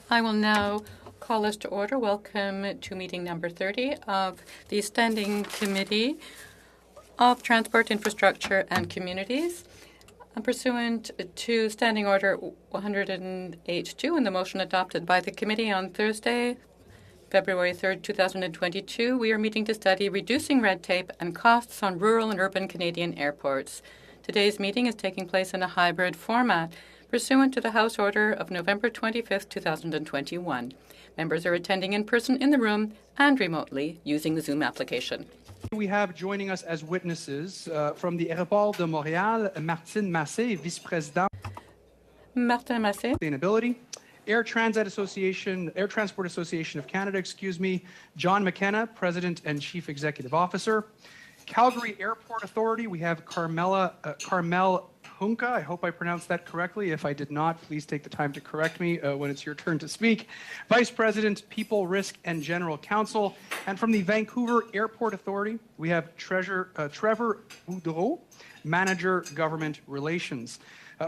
I will now call us to order. Welcome to meeting number 30 of the Standing Committee of Transport, Infrastructure and Communities. Pursuant to Standing Order 108.2 and the motion adopted by the committee on Thursday, February 3rd, 2022, we are meeting to study reducing red tape and costs on rural and urban Canadian airports. Today's meeting is taking place in a hybrid format, pursuant to the House Order of November 25th, 2021. Members are attending in person in the room and remotely using the Zoom application. We have joining us as witnesses from the Aéroport de Montréal, Martine Massé, Vice-Président. Martin Massé. Sustainability. Air Transport Association of Canada, John McKenna, President and Chief Executive Officer. Calgary Airport Authority, we have Carmel Hunka. I hope I pronounced that correctly. If I did not, please take the time to correct me when it's your turn to speak. Vice President, People, Risk and General Counsel. And from the Vancouver Airport Authority, we have Trevor Boudreau, Manager, Government Relations.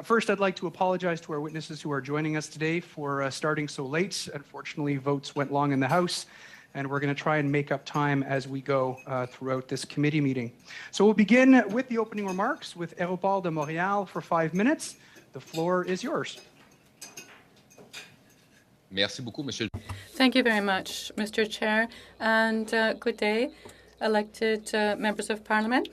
First, I'd like to apologize to our witnesses who are joining us today for starting so late. Unfortunately, votes went long in the House, and we're going to try and make up time as we go throughout this committee meeting. So we'll begin with the opening remarks with Aéroport de Montréal for 5 minutes. The floor is yours. Merci beaucoup, Monsieur. Thank you very much, Mr. Chair, and good day, elected members of Parliament.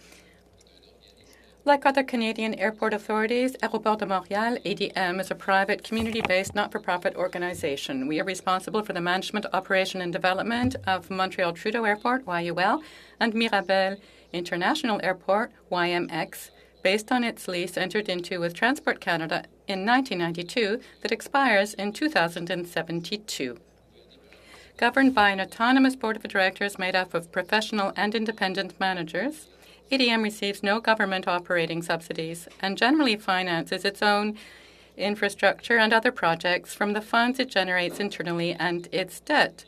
Like other Canadian airport authorities, Aéroport de Montréal, ADM, is a private, community-based, not-for-profit organization. We are responsible for the management, operation and development of Montreal Trudeau Airport, YUL, and Mirabel International Airport, YMX, based on its lease entered into with Transport Canada in 1992 that expires in 2072. Governed by an autonomous board of directors made up of professional and independent managers, ADM receives no government operating subsidies and generally finances its own infrastructure and other projects from the funds it generates internally and its debt.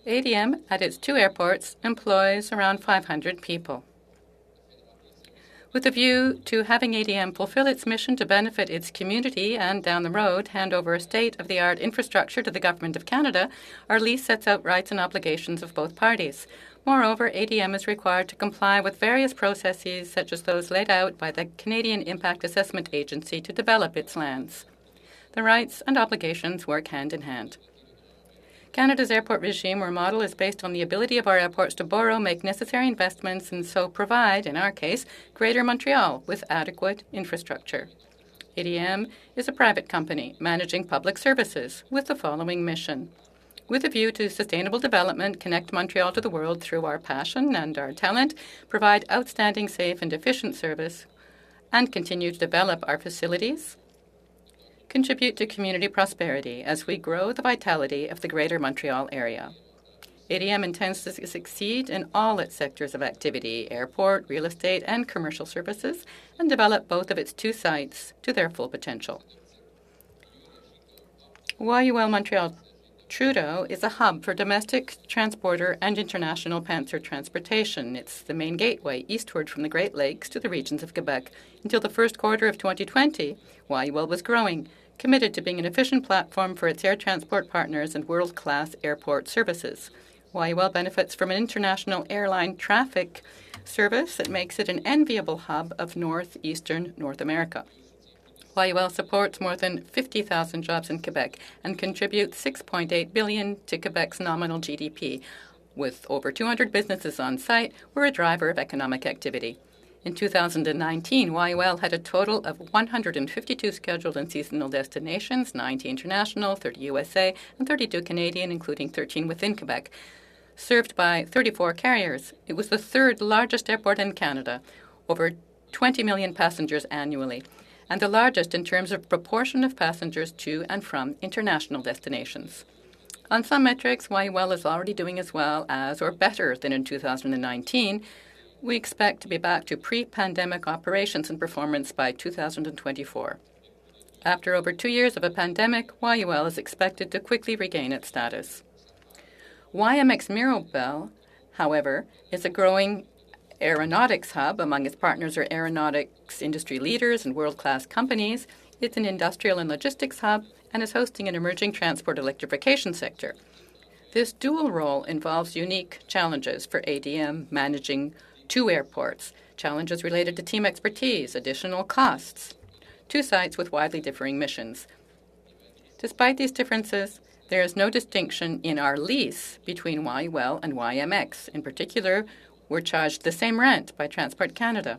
ADM, at its 2 airports, employs around 500 people. With a view to having ADM fulfill its mission to benefit its community and, down the road, hand over state-of-the-art infrastructure to the Government of Canada, our lease sets out rights and obligations of both parties. Moreover, ADM is required to comply with various processes such as those laid out by the Canadian Impact Assessment Agency to develop its lands. The rights and obligations work hand in hand. Canada's airport regime or model is based on the ability of our airports to borrow, make necessary investments, and so provide, in our case, Greater Montreal with adequate infrastructure. ADM is a private company managing public services with the following mission. With a view to sustainable development, connect Montreal to the world through our passion and our talent, provide outstanding, safe and efficient service, and continue to develop our facilities, contribute to community prosperity as we grow the vitality of the Greater Montreal area. ADM intends to succeed in all its sectors of activity, airport, real estate, and commercial services, and develop both of its 2 sites to their full potential. YUL Montreal Trudeau is a hub for domestic transporter and international passenger transportation. It's the main gateway eastward from the Great Lakes to the regions of Quebec. Until the first quarter of 2020, YUL was growing, committed to being an efficient platform for its air transport partners and world-class airport services. YUL benefits from an international airline traffic service that makes it an enviable hub of northeastern North America. YUL supports more than 50,000 jobs in Quebec and contributes $6.8 billion to Quebec's nominal GDP. With over 200 businesses on site, we're a driver of economic activity. In 2019, YUL had a total of 152 scheduled and seasonal destinations, 90 international, 30 USA, and 32 Canadian, including 13 within Quebec, served by 34 carriers. It was the 3rd largest airport in Canada, over 20 million passengers annually, and the largest in terms of proportion of passengers to and from international destinations. On some metrics, YUL is already doing as well as or better than in 2019. We expect to be back to pre-pandemic operations and performance by 2024. After over 2 years of a pandemic, YUL is expected to quickly regain its status. YMX Mirabel, however, is a growing aeronautics hub. Among its partners are aeronautics industry leaders and world-class companies. It's an industrial and logistics hub and is hosting an emerging transport electrification sector. This dual role involves unique challenges for ADM managing two airports, challenges related to team expertise, additional costs, two sites with widely differing missions. Despite these differences, there is no distinction in our lease between YUL and YMX. In particular, we're charged the same rent by Transport Canada.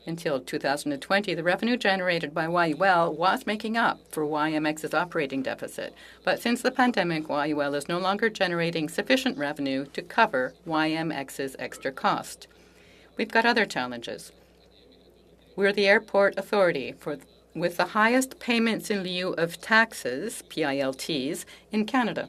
Until 2020, the revenue generated by YUL was making up for YMX's operating deficit. But since the pandemic, YUL is no longer generating sufficient revenue to cover YMX's extra cost. We've got other challenges. We're the airport authority with the highest payments in lieu of taxes, PILTs, in Canada.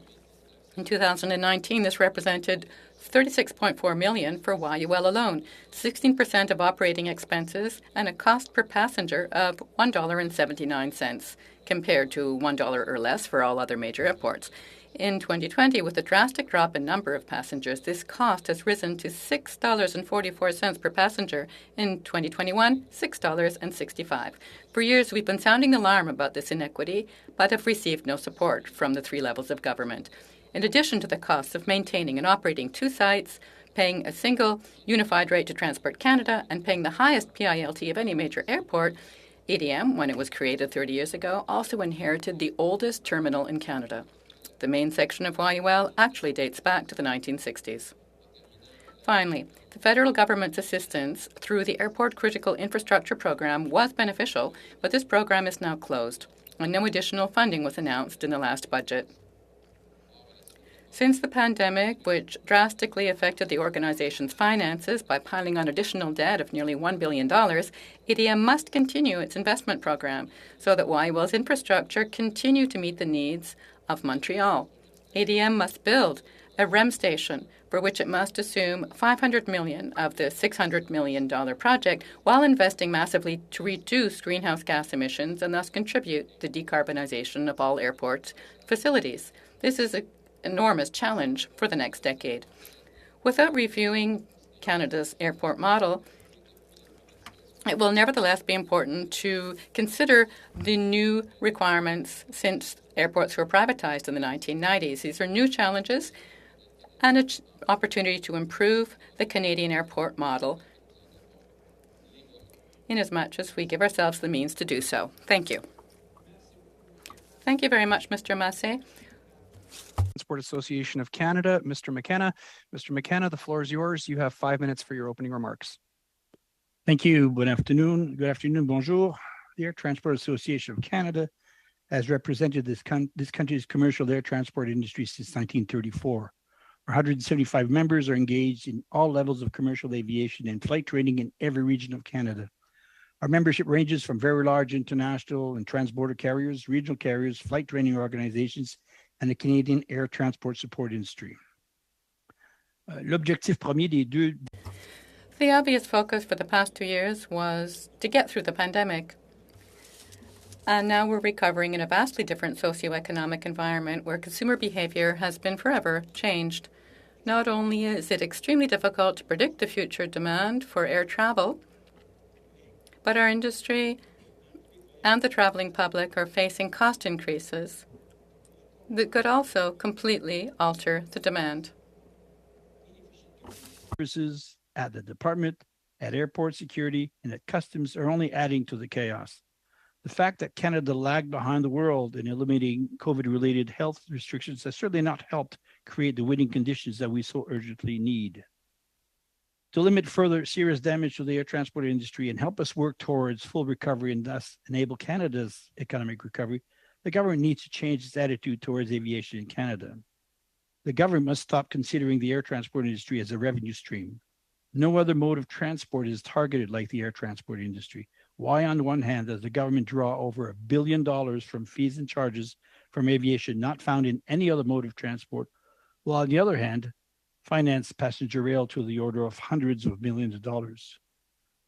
In 2019, this represented $36.4 million for YUL alone, 16% of operating expenses, and a cost per passenger of $1.79, compared to $1 or less for all other major airports. In 2020, with a drastic drop in number of passengers, this cost has risen to $6.44 per passenger. In 2021, $6.65. For years, we've been sounding the alarm about this inequity, but have received no support from the three levels of government. In addition to the costs of maintaining and operating two sites, paying a single unified rate to Transport Canada, and paying the highest PILT of any major airport, ADM, when it was created 30 years ago, also inherited the oldest terminal in Canada. The main section of YUL actually dates back to the 1960s. Finally, the federal government's assistance through the Airport Critical Infrastructure Program was beneficial, but this program is now closed, and no additional funding was announced in the last budget. Since the pandemic, which drastically affected the organization's finances by piling on additional debt of nearly $1 billion, ADM must continue its investment program so that YUL's infrastructure continue to meet the needs of Montreal. ADM must build a REM station for which it must assume $500 million of the $600 million project while investing massively to reduce greenhouse gas emissions and thus contribute to decarbonization of all airport facilities. This is an enormous challenge for the next decade. Without reviewing Canada's airport model, it will nevertheless be important to consider the new requirements since airports were privatized in the 1990s. These are new challenges and an opportunity to improve the Canadian airport model inasmuch as we give ourselves the means to do so. Thank you. Thank you very much, Mr. Massé. Transport Association of Canada, Mr. McKenna. Mr. McKenna, the floor is yours. You have 5 minutes for your opening remarks. Thank you. Good afternoon. Good afternoon. Bonjour. The Air Transport Association of Canada has represented this country's commercial air transport industry since 1934. Our 175 members are engaged in all levels of commercial aviation and flight training in every region of Canada. Our membership ranges from very large international and transborder carriers, regional carriers, flight training organizations, and the Canadian air transport support industry. L'objectif premier des deux. The obvious focus for the past 2 years was to get through the pandemic. And now we're recovering in a vastly different socioeconomic environment where consumer behavior has been forever changed. Not only is it extremely difficult to predict the future demand for air travel, but our industry and the traveling public are facing cost increases that could also completely alter the demand. Services at the department, at airport security, and at customs are only adding to the chaos. The fact that Canada lagged behind the world in eliminating COVID-related health restrictions has certainly not helped create the winning conditions that we so urgently need. To limit further serious damage to the air transport industry and help us work towards full recovery and thus enable Canada's economic recovery, the government needs to change its attitude towards aviation in Canada. The government must stop considering the air transport industry as a revenue stream. No other mode of transport is targeted like the air transport industry. Why, on one hand, does the government draw over $1 billion from fees and charges from aviation not found in any other mode of transport, while on the other hand, finance passenger rail to the order of hundreds of millions of dollars?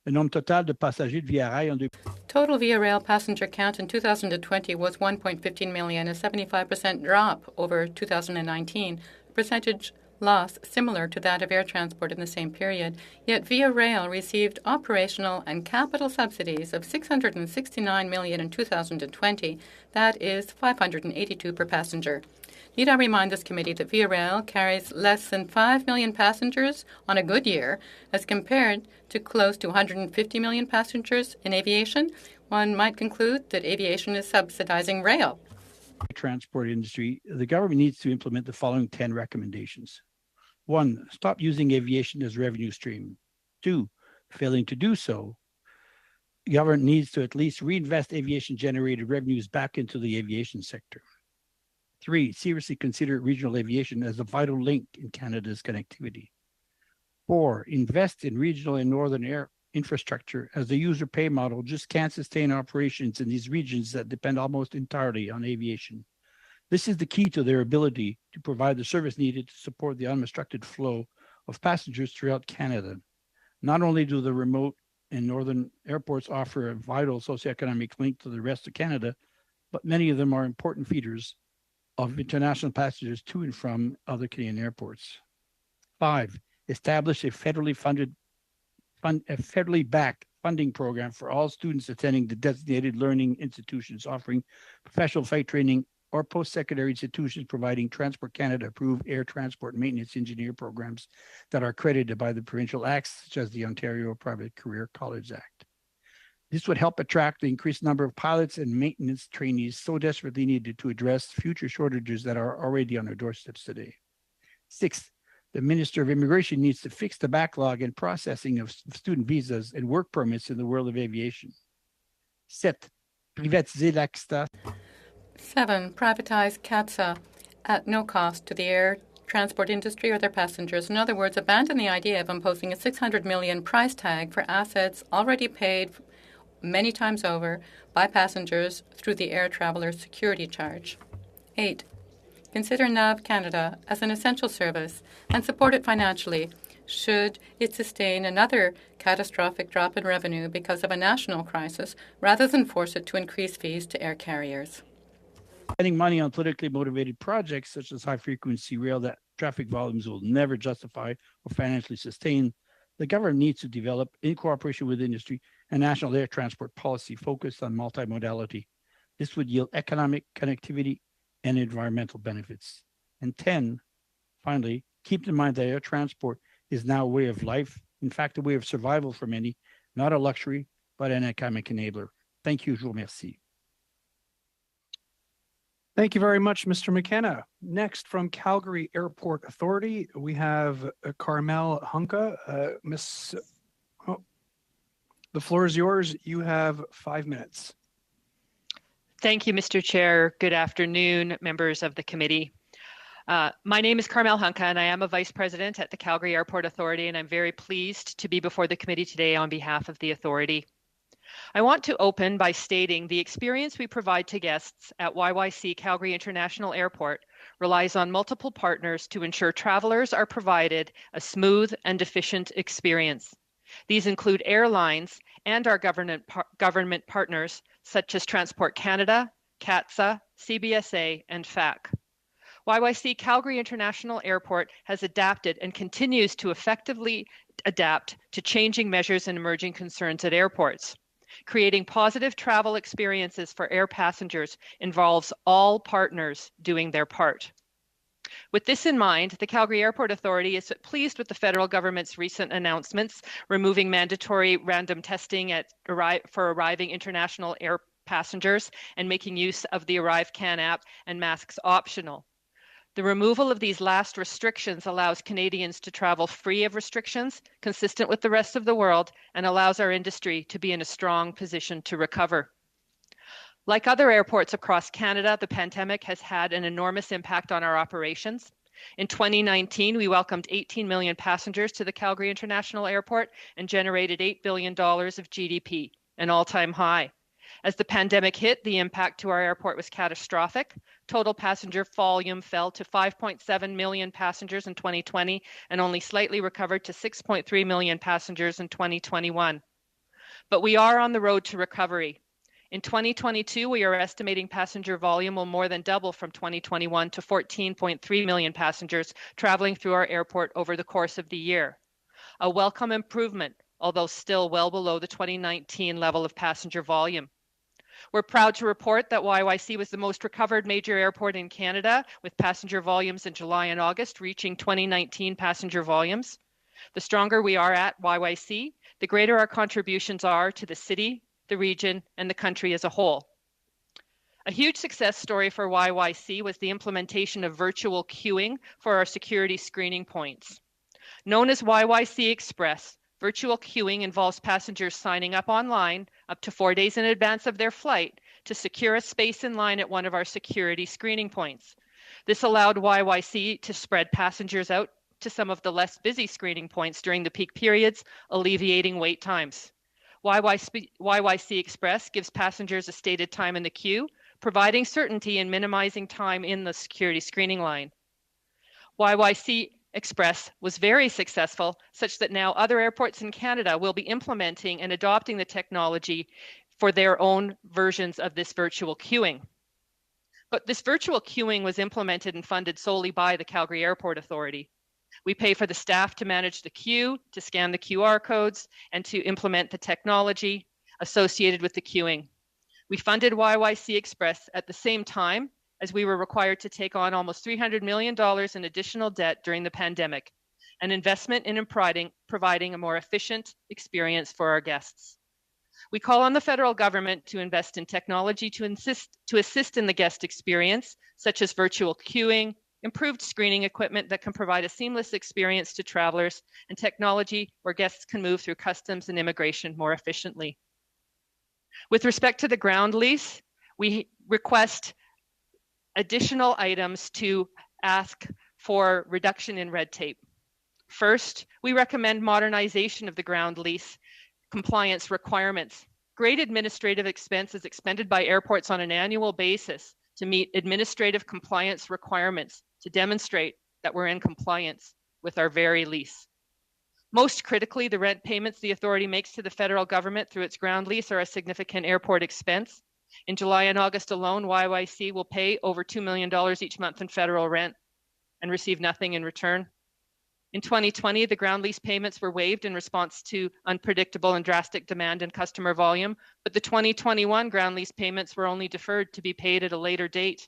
Le nombre total de passagers de Via Rail en Total Via Rail passenger count in 2020 was 1.15 million, a 75% drop over 2019, a percentage loss similar to that of air transport in the same period, yet Via Rail received operational and capital subsidies of $669 million in 2020. That is $582 per passenger. Need I remind this committee that Via Rail carries less than 5 million passengers on a good year as compared to close to 150 million passengers in aviation? One might conclude that aviation is subsidizing rail. Transport industry, the government needs to implement the following 10 recommendations. 1, stop using aviation as revenue stream. 2, failing to do so, the government needs to at least reinvest aviation-generated revenues back into the aviation sector. 3, seriously consider regional aviation as a vital link in Canada's connectivity. 4, invest in regional and northern air infrastructure, as the user pay model just can't sustain operations in these regions that depend almost entirely on aviation. This is the key to their ability to provide the service needed to support the unobstructed flow of passengers throughout Canada. Not only do the remote and northern airports offer a vital socioeconomic link to the rest of Canada, but many of them are important feeders of international passengers to and from other Canadian airports. 5, establish a federally backed funding program for all students attending the designated learning institutions offering professional flight training or post-secondary institutions providing Transport Canada approved air transport maintenance engineer programs that are accredited by the provincial acts, such as the Ontario Private Career College Act. This would help attract the increased number of pilots and maintenance trainees so desperately needed to address future shortages that are already on our doorsteps today. 6, the Minister of Immigration needs to fix the backlog and processing of student visas and work permits in the world of aviation. 7, privatiser l'AXTA. 7, privatize CATSA at no cost to the air transport industry or their passengers. In other words, abandon the idea of imposing a $600 million price tag for assets already paid many times over by passengers through the air traveler security charge. 8, consider NAV Canada as an essential service and support it financially should it sustain another catastrophic drop in revenue because of a national crisis, rather than force it to increase fees to air carriers. Spending money on politically motivated projects such as high-frequency rail that traffic volumes will never justify or financially sustain, the government needs to develop, in cooperation with industry, a national air transport policy focused on multimodality. This would yield economic, connectivity, and environmental benefits. And 10, finally, keep in mind that air transport is now a way of life, in fact, a way of survival for many, not a luxury, but an economic enabler. Thank you, je vous remercie. Thank you very much, Mr. McKenna. Next, from Calgary Airport Authority, we have Carmel Hunka. The floor is yours. You have 5 minutes. Thank you, Mr. Chair. Good afternoon, members of the committee. My name is Carmel Hunka, and I am a Vice President at the Calgary Airport Authority, and I'm very pleased to be before the committee today on behalf of the Authority. I want to open by stating the experience we provide to guests at YYC Calgary International Airport relies on multiple partners to ensure travelers are provided a smooth and efficient experience. These include airlines and our government partners such as Transport Canada, CATSA, CBSA, and FAC. YYC Calgary International Airport has adapted and continues to effectively adapt to changing measures and emerging concerns at airports. Creating positive travel experiences for air passengers involves all partners doing their part. With this in mind, the Calgary Airport Authority is pleased with the federal government's recent announcements removing mandatory random testing for arriving international air passengers and making use of the ArriveCAN app and masks optional. The removal of these last restrictions allows Canadians to travel free of restrictions, consistent with the rest of the world, and allows our industry to be in a strong position to recover. Like other airports across Canada, the pandemic has had an enormous impact on our operations. In 2019, we welcomed 18 million passengers to the Calgary International Airport and generated $8 billion of GDP, an all-time high. As the pandemic hit, the impact to our airport was catastrophic. Total passenger volume fell to 5.7 million passengers in 2020 and only slightly recovered to 6.3 million passengers in 2021. But we are on the road to recovery. In 2022, we are estimating passenger volume will more than double from 2021 to 14.3 million passengers traveling through our airport over the course of the year. A welcome improvement, although still well below the 2019 level of passenger volume. We're proud to report that YYC was the most recovered major airport in Canada, with passenger volumes in July and August reaching 2019 passenger volumes. The stronger we are at YYC, the greater our contributions are to the city, the region, and the country as a whole. A huge success story for YYC was the implementation of virtual queuing for our security screening points. Known as YYC Express, virtual queuing involves passengers signing up online up to 4 days in advance of their flight to secure a space in line at one of our security screening points. This allowed YYC to spread passengers out to some of the less busy screening points during the peak periods, alleviating wait times. YYC Express gives passengers a stated time in the queue, providing certainty and minimizing time in the security screening line. YYC Express was very successful, such that now other airports in Canada will be implementing and adopting the technology for their own versions of this virtual queuing. But this virtual queuing was implemented and funded solely by the Calgary Airport Authority. We pay for the staff to manage the queue, to scan the QR codes, and to implement the technology associated with the queuing. We funded YYC Express at the same time as we were required to take on almost $300 million in additional debt during the pandemic, an investment in providing a more efficient experience for our guests. We call on the federal government to invest in technology to assist in the guest experience, such as virtual queuing, improved screening equipment that can provide a seamless experience to travelers, and technology where guests can move through customs and immigration more efficiently. With respect to the ground lease, we request additional items to ask for reduction in red tape. First, we recommend modernization of the ground lease compliance requirements. Great administrative expense is expended by airports on an annual basis to meet administrative compliance requirements to demonstrate that we're in compliance with our very lease. Most critically, the rent payments the authority makes to the federal government through its ground lease are a significant airport expense. In July and August alone, YYC will pay over $2 million each month in federal rent and receive nothing in return. In 2020, the ground lease payments were waived in response to unpredictable and drastic demand and customer volume, but the 2021 ground lease payments were only deferred to be paid at a later date.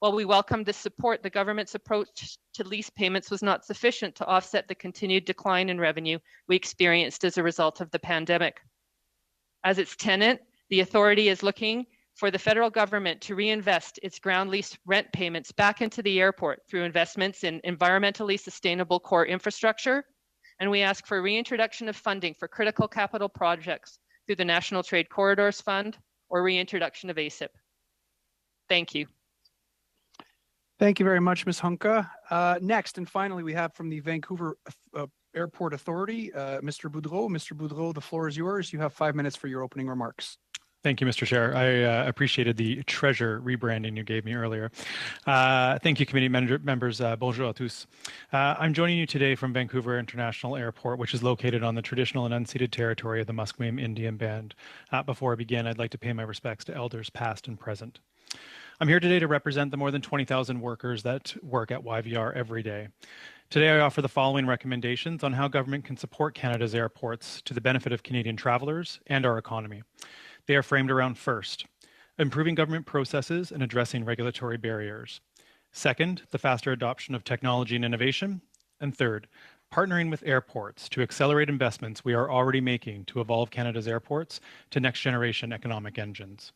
While we welcome this support, the government's approach to lease payments was not sufficient to offset the continued decline in revenue we experienced as a result of the pandemic. As its tenant, the authority is looking for the federal government to reinvest its ground lease rent payments back into the airport through investments in environmentally sustainable core infrastructure, and we ask for reintroduction of funding for critical capital projects through the National Trade Corridors Fund or reintroduction of ASIP. Thank you. Thank you very much, Ms. Hunka. Next, and finally, we have from the Vancouver Airport Authority, Mr. Boudreau. Mr. Boudreau, the floor is yours. You have 5 minutes for your opening remarks. Thank you, Mr. Chair. I appreciated the treasure rebranding you gave me earlier. Thank you, committee members. Bonjour à tous. I'm joining you today from Vancouver International Airport, which is located on the traditional and unceded territory of the Musqueam Indian Band. Before I begin, I'd like to pay my respects to elders past and present. I'm here today to represent the more than 20,000 workers that work at YVR every day. Today, I offer the following recommendations on how government can support Canada's airports to the benefit of Canadian travelers and our economy. They are framed around first, improving government processes and addressing regulatory barriers. Second, the faster adoption of technology and innovation. And third, partnering with airports to accelerate investments we are already making to evolve Canada's airports to next generation economic engines.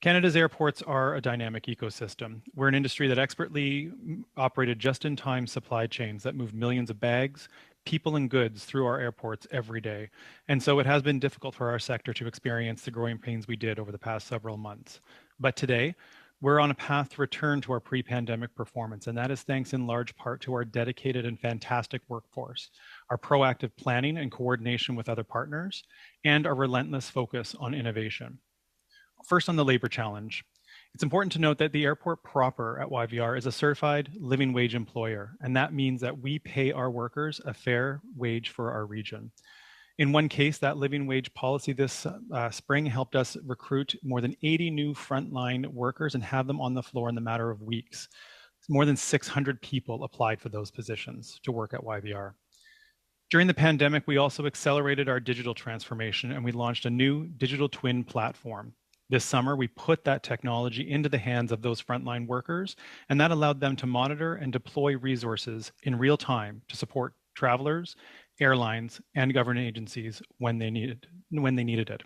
Canada's airports are a dynamic ecosystem. We're an industry that expertly operated just-in-time supply chains that move millions of bags, people and goods through our airports every day. And so it has been difficult for our sector to experience the growing pains we did over the past several months. But today, we're on a path to return to our pre-pandemic performance, and that is thanks in large part to our dedicated and fantastic workforce, our proactive planning and coordination with other partners, and our relentless focus on innovation. First, on the labor challenge. It's important to note that the airport proper at YVR is a certified living wage employer, and that means that we pay our workers a fair wage for our region. In one case, that living wage policy this spring helped us recruit more than 80 new frontline workers and have them on the floor in the matter of weeks. More than 600 people applied for those positions to work at YVR. During the pandemic, we also accelerated our digital transformation and we launched a new digital twin platform. This summer, we put that technology into the hands of those frontline workers, and that allowed them to monitor and deploy resources in real time to support travelers, airlines, and government agencies when they needed it.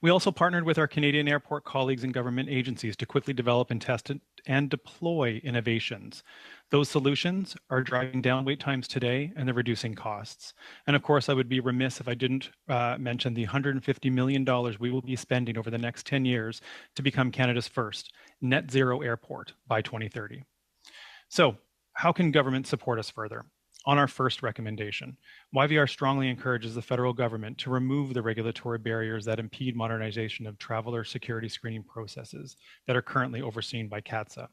We also partnered with our Canadian airport colleagues and government agencies to quickly develop and test and deploy innovations. Those solutions are driving down wait times today and they're reducing costs. And of course, I would be remiss if I didn't mention the $150 million we will be spending over the next 10 years to become Canada's first net zero airport by 2030. So how can government support us further? On our first recommendation, YVR strongly encourages the federal government to remove the regulatory barriers that impede modernization of traveler security screening processes that are currently overseen by CATSA.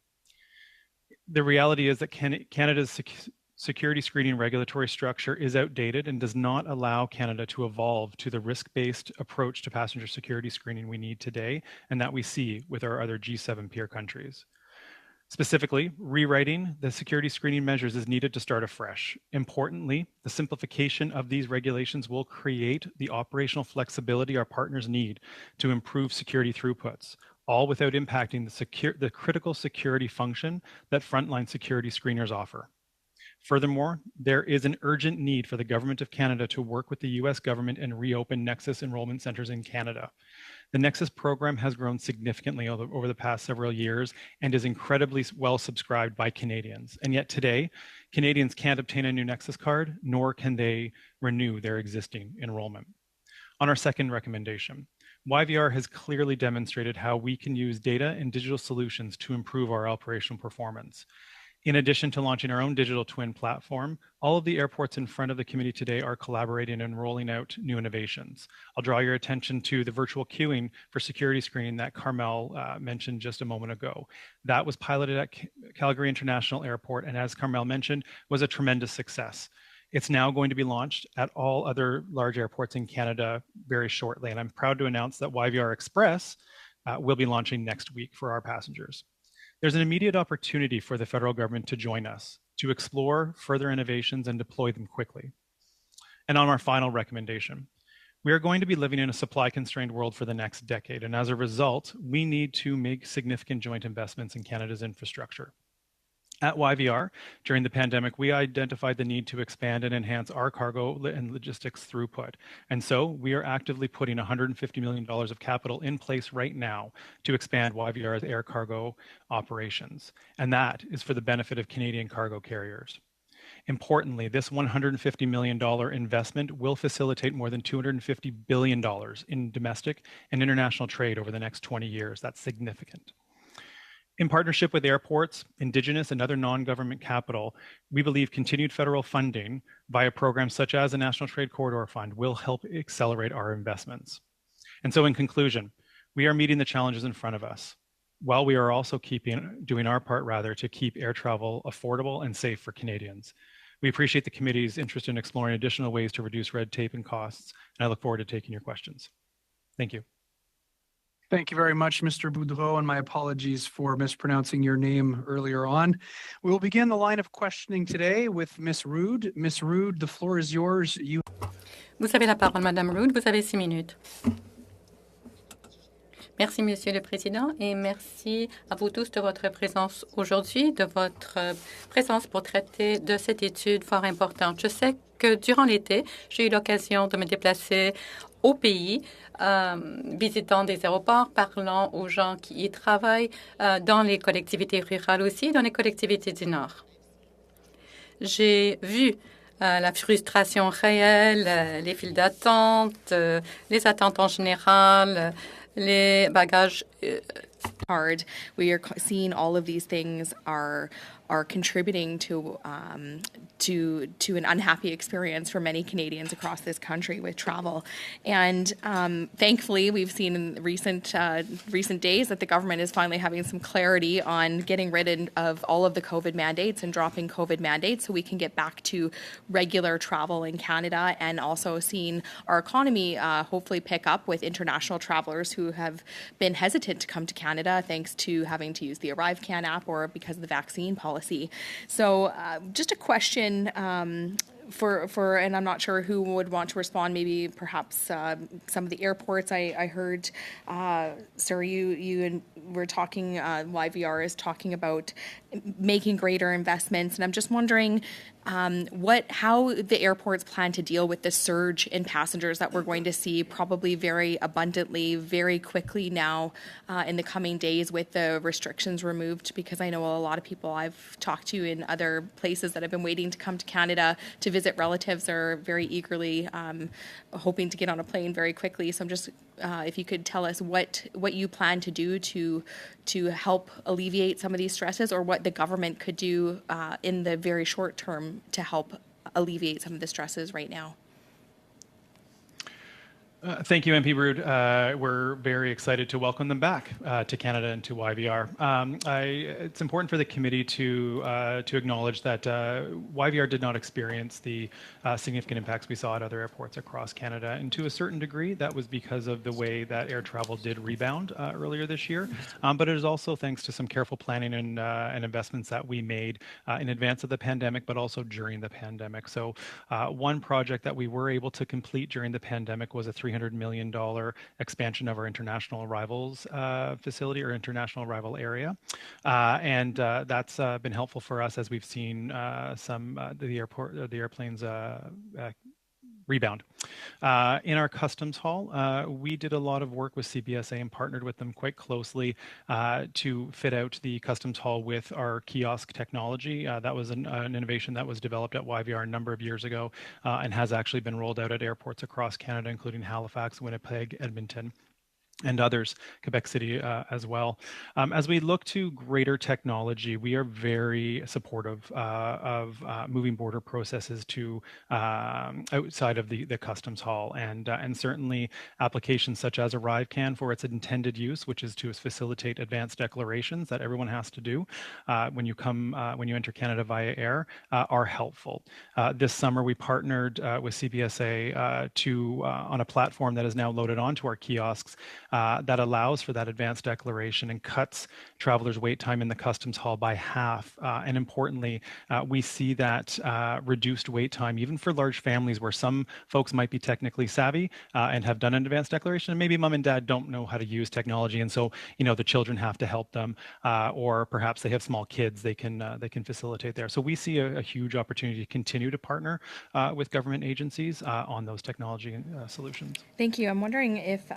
The reality is that Canada's security screening regulatory structure is outdated and does not allow Canada to evolve to the risk-based approach to passenger security screening we need today and that we see with our other G7 peer countries. Specifically, rewriting the security screening measures is needed to start afresh. Importantly, the simplification of these regulations will create the operational flexibility our partners need to improve security throughputs, all without impacting the critical security function that frontline security screeners offer. Furthermore, there is an urgent need for the Government of Canada to work with the US government and reopen Nexus enrollment centers in Canada. The Nexus program has grown significantly over the past several years and is incredibly well subscribed by Canadians. And yet today, Canadians can't obtain a new Nexus card, nor can they renew their existing enrollment. On our second recommendation, YVR has clearly demonstrated how we can use data and digital solutions to improve our operational performance. In addition to launching our own digital twin platform, all of the airports in front of the committee today are collaborating and rolling out new innovations. I'll draw your attention to the virtual queuing for security screening that Carmel mentioned just a moment ago. That was piloted at Calgary International Airport, and as Carmel mentioned, was a tremendous success. It's now going to be launched at all other large airports in Canada very shortly, and I'm proud to announce that YVR Express will be launching next week for our passengers. There's an immediate opportunity for the federal government to join us, to explore further innovations and deploy them quickly. And on our final recommendation, we are going to be living in a supply-constrained world for the next decade, and as a result, we need to make significant joint investments in Canada's infrastructure. At YVR, during the pandemic, we identified the need to expand and enhance our cargo and logistics throughput. And so we are actively putting $150 million of capital in place right now to expand YVR's air cargo operations. And that is for the benefit of Canadian cargo carriers. Importantly, this $150 million investment will facilitate more than $250 billion in domestic and international trade over the next 20 years. That's significant. In partnership with airports, Indigenous, and other non-government capital, we believe continued federal funding via programs such as the National Trade Corridor Fund will help accelerate our investments. And so in conclusion, we are meeting the challenges in front of us, while we are also doing our part to keep air travel affordable and safe for Canadians. We appreciate the committee's interest in exploring additional ways to reduce red tape and costs, and I look forward to taking your questions. Thank you. Thank you very much, Mr. Boudreau, and my apologies for mispronouncing your name earlier on. We will begin the line of questioning today with Ms. Rood. Ms. Rood, the floor is yours. Vous avez la parole, Madame Rood. Vous avez 6 minutes. Merci, Monsieur le Président, et merci à vous tous de votre présence aujourd'hui, de votre présence pour traiter de cette étude fort importante. Je sais que durant l'été, j'ai eu l'occasion de me déplacer au pays, visitant des aéroports, parlant aux gens qui y travaillent, dans les collectivités rurales aussi, dans les collectivités du Nord. J'ai vu la frustration réelle, les files d'attente, les attentes en général, les bagages. Hard. We are seeing all of these things are contributing to an unhappy experience for many Canadians across this country with travel. And thankfully, we've seen in recent days that the government is finally having some clarity on getting rid of all of the COVID mandates and dropping COVID mandates so we can get back to regular travel in Canada, and also seeing our economy hopefully pick up with international travelers who have been hesitant to come to Canada thanks to having to use the ArriveCAN app or because of the vaccine policy. So just a question for and I'm not sure who would want to respond, maybe perhaps some of the airports. I heard, sir, you were talking, YVR is talking about making greater investments, and I'm just wondering how the airports plan to deal with the surge in passengers that we're going to see probably very abundantly, very quickly now in the coming days with the restrictions removed, because I know a lot of people I've talked to in other places that have been waiting to come to Canada to visit relatives are very eagerly hoping to get on a plane very quickly. So I'm just, if you could tell us what you plan to do to help alleviate some of these stresses, or what the government could do in the very short term to help alleviate some of the stresses right now. Thank you, MP Brood. We're very excited to welcome them back to Canada and to YVR. It's important for the committee to acknowledge that YVR did not experience the significant impacts we saw at other airports across Canada, and to a certain degree, that was because of the way that air travel did rebound earlier this year. But it is also thanks to some careful planning and investments that we made in advance of the pandemic, but also during the pandemic. So one project that we were able to complete during the pandemic was a $300 million expansion of our international arrivals facility or international arrival area. And that's been helpful for us as we've seen the airplanes rebound. In our customs hall, we did a lot of work with CBSA and partnered with them quite closely to fit out the customs hall with our kiosk technology. That was an innovation that was developed at YVR a number of years ago and has actually been rolled out at airports across Canada, including Halifax, Winnipeg, Edmonton, and others, Quebec City as well. As we look to greater technology, we are very supportive of moving border processes to outside of the customs hall, and certainly applications such as ArriveCAN for its intended use, which is to facilitate advanced declarations that everyone has to do when you enter Canada via air, are helpful. This summer, we partnered with CBSA on a platform that is now loaded onto our kiosks that allows for that advanced declaration and cuts travelers' wait time in the customs hall by half. And importantly, we see that reduced wait time, even for large families where some folks might be technically savvy and have done an advanced declaration, and maybe mom and dad don't know how to use technology, and so the children have to help them, or perhaps they have small kids, they can facilitate there. So we see a huge opportunity to continue to partner with government agencies on those technology solutions. Thank you. I'm wondering if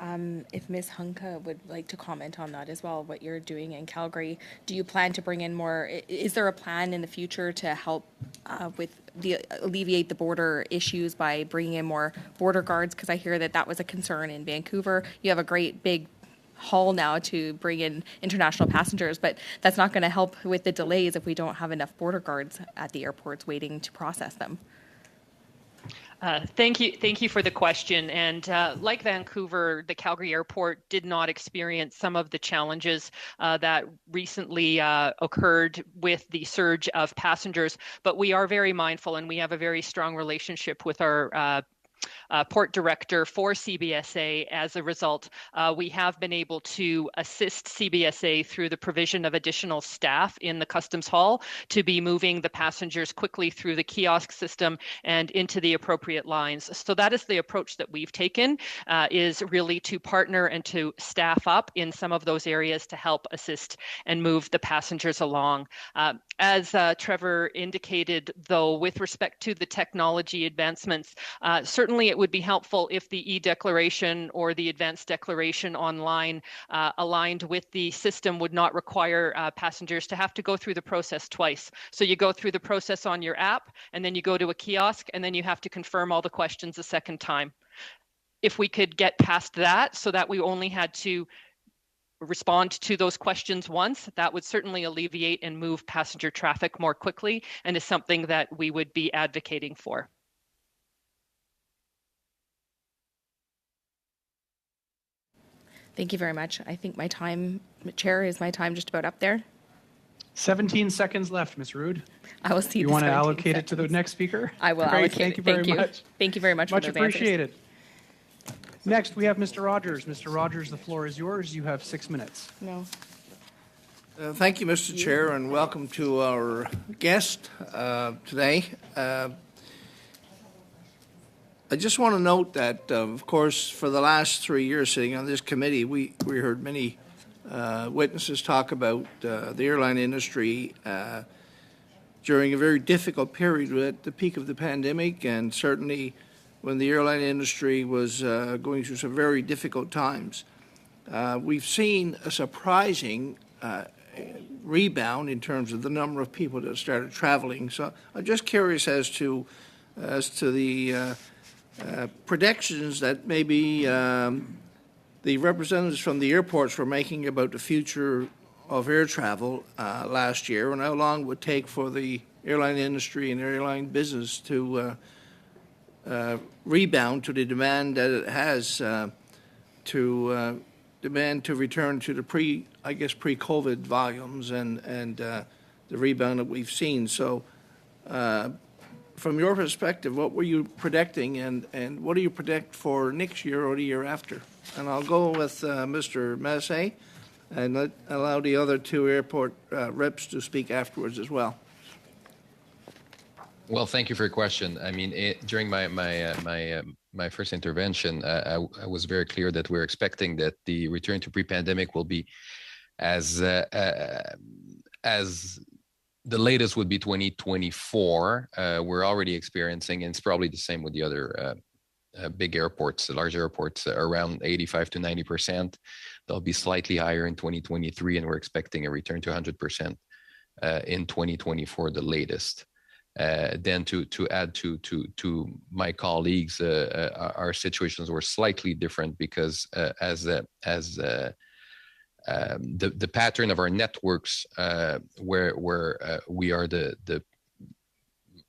Ms. Hunka would like to comment on that as well, what you're doing in Calgary. Do you plan to bring in more? Is there a plan in the future to help alleviate the border issues by bringing in more border guards? Because I hear that was a concern in Vancouver. You have a great big hall now to bring in international passengers, but that's not going to help with the delays if we don't have enough border guards at the airports waiting to process them. Thank you for the question. And like Vancouver, the Calgary Airport did not experience some of the challenges that recently occurred with the surge of passengers. But we are very mindful, and we have a very strong relationship with our port director for CBSA. As a result, we have been able to assist CBSA through the provision of additional staff in the customs hall to be moving the passengers quickly through the kiosk system and into the appropriate lines. So that is the approach that we've taken, is really to partner and to staff up in some of those areas to help assist and move the passengers along. As Trevor indicated, though, with respect to the technology advancements, certainly it would be helpful if the e-declaration or the advanced declaration online aligned with the system would not require passengers to have to go through the process twice. So you go through the process on your app, and then you go to a kiosk, and then you have to confirm all the questions a second time. If we could get past that so that we only had to respond to those questions once, that would certainly alleviate and move passenger traffic more quickly, and is something that we would be advocating for. Thank you very much. I think my time, Chair, is my time just about up there? 17 seconds left, Ms. Rood. I will see. You want to allocate it to the next speaker? I will Great. allocate Thank you it. very much. Thank you very much. Much for those appreciated. Next, we have Mr. Rogers. Mr. Rogers, the floor is yours. You have 6 minutes. No. Thank you, Mr. Chair, and welcome to our guest today. I just want to note that, of course, for the last 3 years sitting on this committee, we heard many witnesses talk about the airline industry during a very difficult period at the peak of the pandemic, and certainly when the airline industry was going through some very difficult times. We've seen a surprising rebound in terms of the number of people that started traveling. So I'm just curious as to the predictions that maybe the representatives from the airports were making about the future of air travel last year, and how long it would take for the airline industry and airline business to rebound to the demand that it has demand to return to the pre-COVID volumes and the rebound that we've seen. So from your perspective, what were you predicting, and what do you predict for next year or the year after? And I'll go with Mr. Massé and allow the other two airport reps to speak afterwards as well. Well, thank you for your question. I mean, during my first intervention, I was very clear that we're expecting that the return to pre-pandemic will be as the latest would be 2024. We're already experiencing, and it's probably the same with the other big airports, the large airports, around 85 to 90%. They'll be slightly higher in 2023, and we're expecting a return to 100% in 2024, the latest. Then to add to my colleagues, our situations were slightly different because the pattern of our networks, where we are the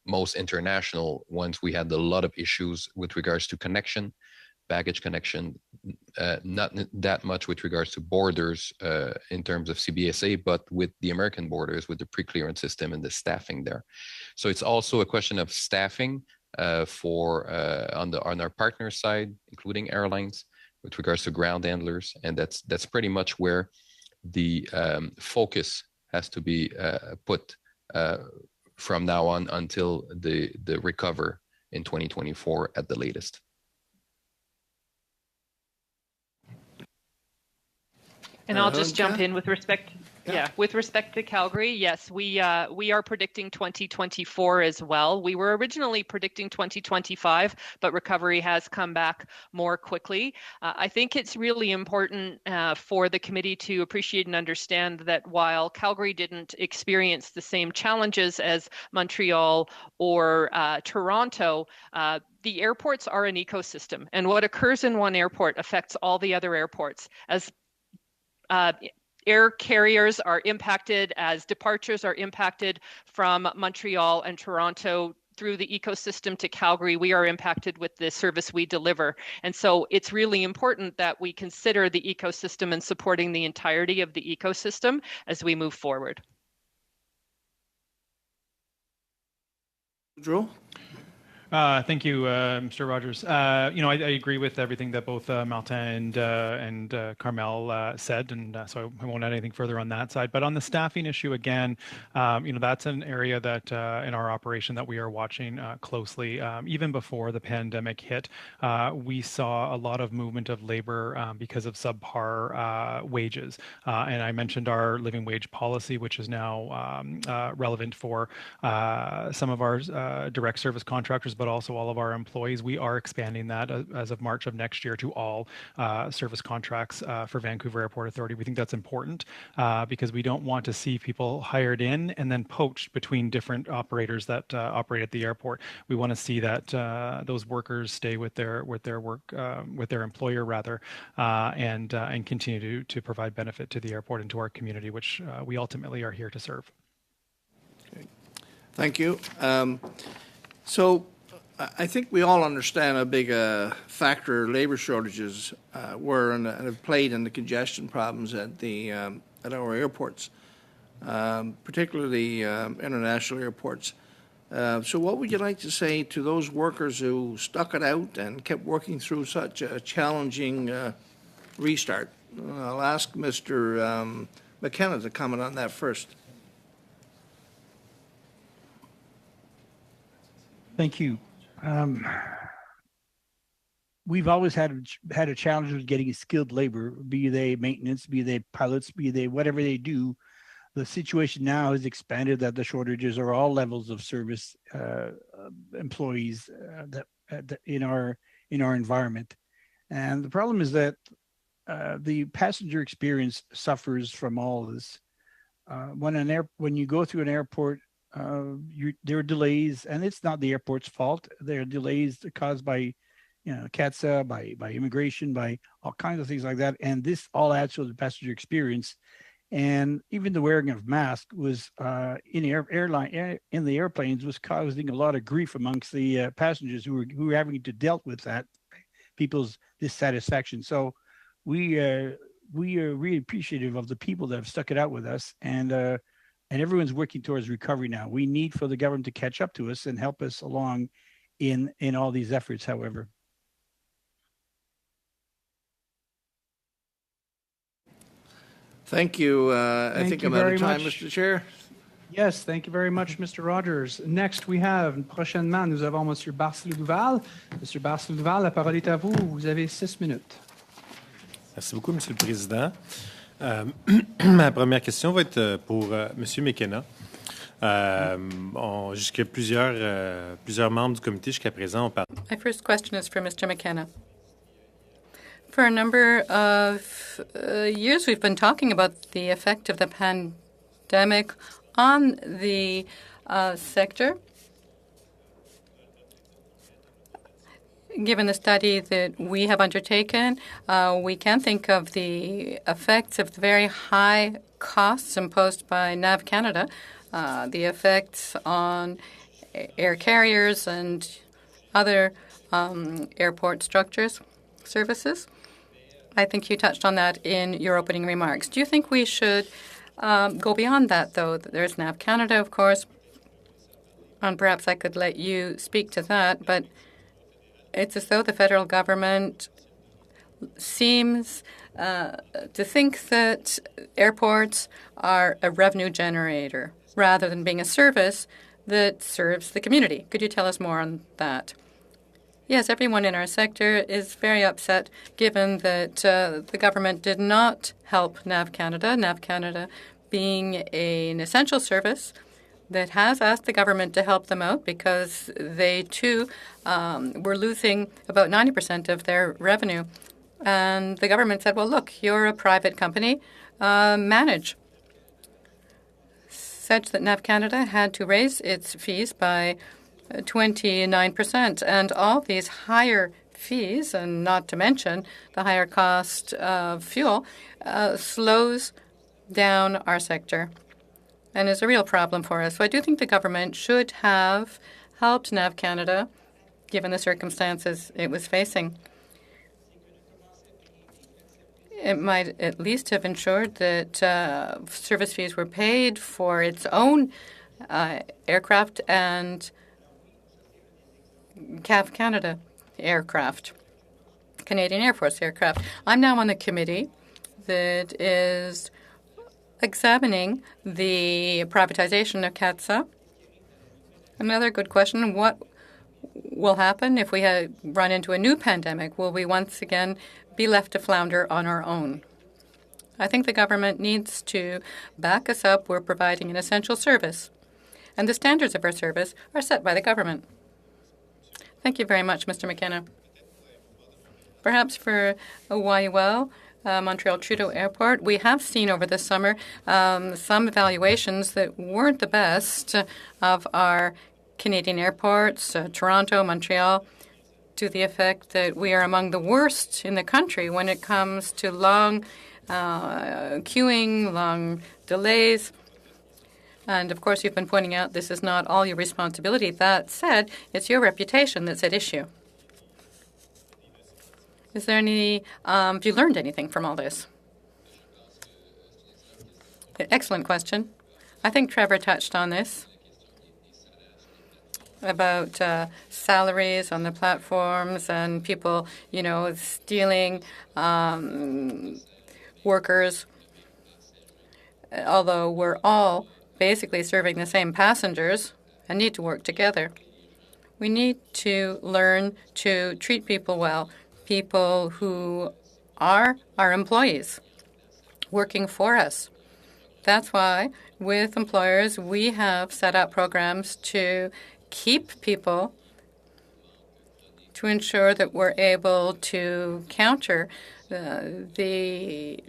most international ones, we had a lot of issues with regards to connection, baggage connection, not that much with regards to borders in terms of CBSA, but with the American borders, with the pre-clearance system and the staffing there. So it's also a question of staffing on our partner side, including airlines, with regards to ground handlers, and that's pretty much where the focus has to be put from now on until the recover in 2024 at the latest. And I'll just jump in with respect. Yeah, with respect to Calgary, yes, we are predicting 2024 as well. We were originally predicting 2025, but recovery has come back more quickly. I think it's really important for the committee to appreciate and understand that while Calgary didn't experience the same challenges as Montreal or Toronto, the airports are an ecosystem, and what occurs in one airport affects all the other airports. As air carriers are impacted, as departures are impacted from Montreal and Toronto through the ecosystem to Calgary, we are impacted with the service we deliver. And so it's really important that we consider the ecosystem and supporting the entirety of the ecosystem as we move forward. Drew? Thank you, Mr. Rogers. I agree with everything that both Martin and Carmel said, and so I won't add anything further on that side. But on the staffing issue, again, that's an area that in our operation that we are watching closely. Even before the pandemic hit, we saw a lot of movement of labor because of subpar wages. And I mentioned our living wage policy, which is now relevant for some of our direct service contractors, but also all of our employees. We are expanding that as of March of next year to all service contracts for Vancouver Airport Authority. We think that's important because we don't want to see people hired in and then poached between different operators that operate at the airport. We want to see that those workers stay with their employer rather, and continue to provide benefit to the airport and to our community, which we ultimately are here to serve. Okay. Thank you. So I think we all understand how big a factor labor shortages were and have played in the congestion problems at our airports, particularly international airports. So what would you like to say to those workers who stuck it out and kept working through such a challenging restart? I'll ask Mr. McKenna to comment on that first. Thank you. We've always had a challenge with getting skilled labor, be they maintenance, be they pilots, be they whatever they do. The situation now has expanded that the shortages are all levels of service employees that in our environment, and the problem is that the passenger experience suffers from all this. When you go through an airport, there are delays, and it's not the airport's fault. There are delays caused by, CATSA, by immigration, by all kinds of things like that, and this all adds to the passenger experience. And even the wearing of masks was in the airplanes was causing a lot of grief amongst the passengers who were having to deal with that, people's dissatisfaction. So we are really appreciative of the people that have stuck it out with us, and everyone's working towards recovery now. We need for the government to catch up to us and help us along in all these efforts, however. Thank you. I think I'm out of time, Mr. Chair. Yes, thank you very much, Mr. Rogers. Next, we have, prochainement, nous avons Monsieur Barcel-Duval. Monsieur Barcel-Duval, la parole est à vous. Vous avez 6 minutes. Merci beaucoup, Monsieur le Président. Ma première question va être pour Monsieur McKenna. Jusqu'à plusieurs membres du comité jusqu'à présent ont parlé. My first question is for Mr. McKenna. For a number of years, we've been talking about the effect of the pandemic on the sector. Given the study that we have undertaken, we can think of the effects of the very high costs imposed by NAV Canada, the effects on air carriers and other airport structures, services. I think you touched on that in your opening remarks. Do you think we should go beyond that, though? There's NAV Canada, of course, and perhaps I could let you speak to that, but it's as though the federal government seems to think that airports are a revenue generator rather than being a service that serves the community. Could you tell us more on that? Yes, everyone in our sector is very upset given that the government did not help NAV Canada. NAV Canada being an essential service that has asked the government to help them out because they, too, were losing about 90% of their revenue. And the government said, well, look, you're a private company, manage. Such that NAV Canada had to raise its fees by 29%. And all these higher fees, and not to mention the higher cost of fuel, slows down our sector and is a real problem for us. So I do think the government should have helped NAV Canada, given the circumstances it was facing. It might at least have ensured that service fees were paid for its own aircraft and CAV Canada aircraft, Canadian Air Force aircraft. I'm now on the committee that is examining the privatization of CATSA. Another good question, what will happen if we run into a new pandemic? Will we once again be left to flounder on our own? I think the government needs to back us up. We're providing an essential service, and the standards of our service are set by the government. Thank you very much, Mr. McKenna. Perhaps for YUL, Montreal Trudeau Airport, we have seen over the summer some evaluations that weren't the best of our Canadian airports, Toronto, Montreal, to the effect that we are among the worst in the country when it comes to long queuing, long delays. And of course, you've been pointing out this is not all your responsibility. That said, it's your reputation that's at issue. Is there any, have you learned anything from all this? Excellent question. I think Trevor touched on this about salaries on the platforms and people, stealing workers. Although we're all basically serving the same passengers and need to work together, we need to learn to treat people well, people who are our employees working for us. That's why with employers we have set up programs to keep people, to ensure that we're able to counter the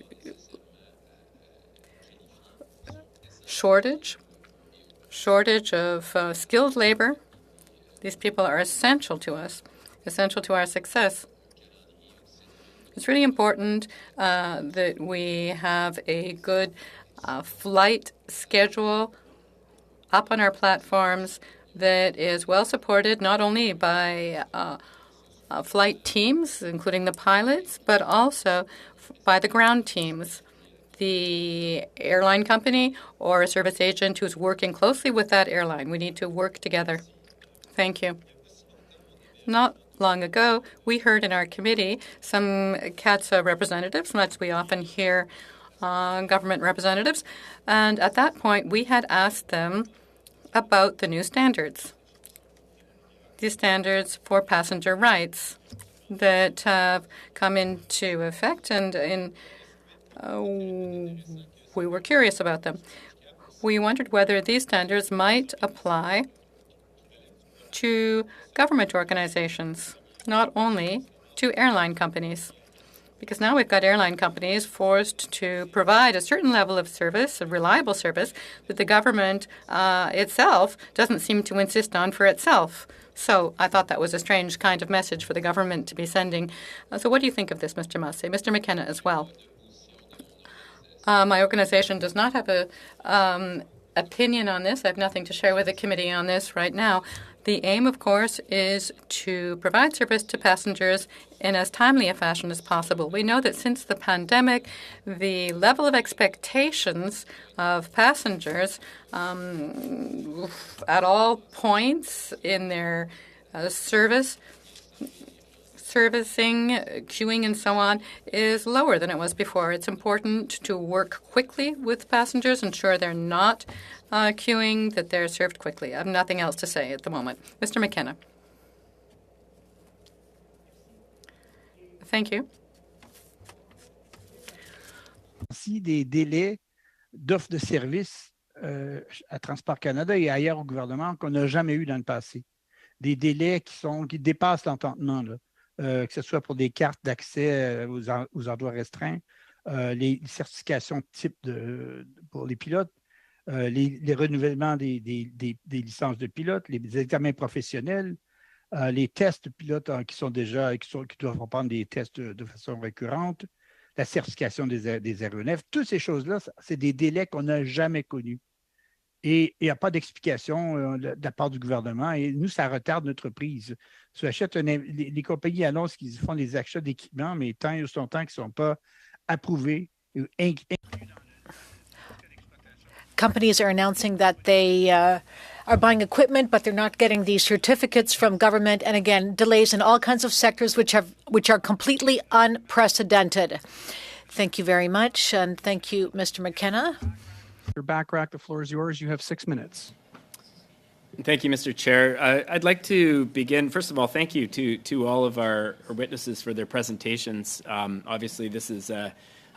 shortage of skilled labor. These people are essential to us, essential to our success. It's really important that we have a good flight schedule up on our platforms that is well supported not only by flight teams, including the pilots, but also by the ground teams, the airline company or a service agent who's working closely with that airline. We need to work together. Thank you. Not long ago, we heard in our committee some CATSA representatives, as we often hear government representatives, and at that point we had asked them about the new standards, these standards for passenger rights that have come into effect, and we were curious about them. We wondered whether these standards might apply to government organizations, not only to airline companies. Because now we've got airline companies forced to provide a certain level of service, a reliable service, that the government itself doesn't seem to insist on for itself. So I thought that was a strange kind of message for the government to be sending. So what do you think of this, Mr. Massey? Mr. McKenna as well. My organization does not have an opinion on this. I have nothing to share with the committee on this right now. The aim, of course, is to provide service to passengers in as timely a fashion as possible. We know that since the pandemic, the level of expectations of passengers at all points in their servicing, queuing, and so on is lower than it was before. It's important to work quickly with passengers, ensure they're not queuing, that they're served quickly. I have nothing else to say at the moment. Mr. McKenna. Thank you. Des délais d'offres de services à Transport Canada et ailleurs au gouvernement qu'on n'a jamais eu dans le passé. Des délais qui dépassent l'entendement, que ce soit pour des cartes d'accès aux endroits restreints, les certifications type pour les pilotes, les renouvellements des licences de pilote, les examens professionnels, les tests pilotes qui doivent prendre des tests de façon récurrente, la certification des aéronefs, toutes ces choses-là, c'est des délais qu'on n'a jamais connus. Et il n'y a pas d'explication de la part du gouvernement. Et nous, ça retarde notre prise. Si les compagnies annoncent qu'ils font des achats d'équipements, mais tant et aussi longtemps qu'ils ne sont pas approuvés. Companies are announcing that they are buying equipment, but they're not getting these certificates from government. And again, delays in all kinds of sectors which are completely unprecedented. Thank you very much. And thank you, Mr. McKenna. Your back rack, the floor is yours. You have 6 minutes. Thank you, Mr. Chair. I'd like to begin, first of all, thank you to all of our witnesses for their presentations. Obviously, this is a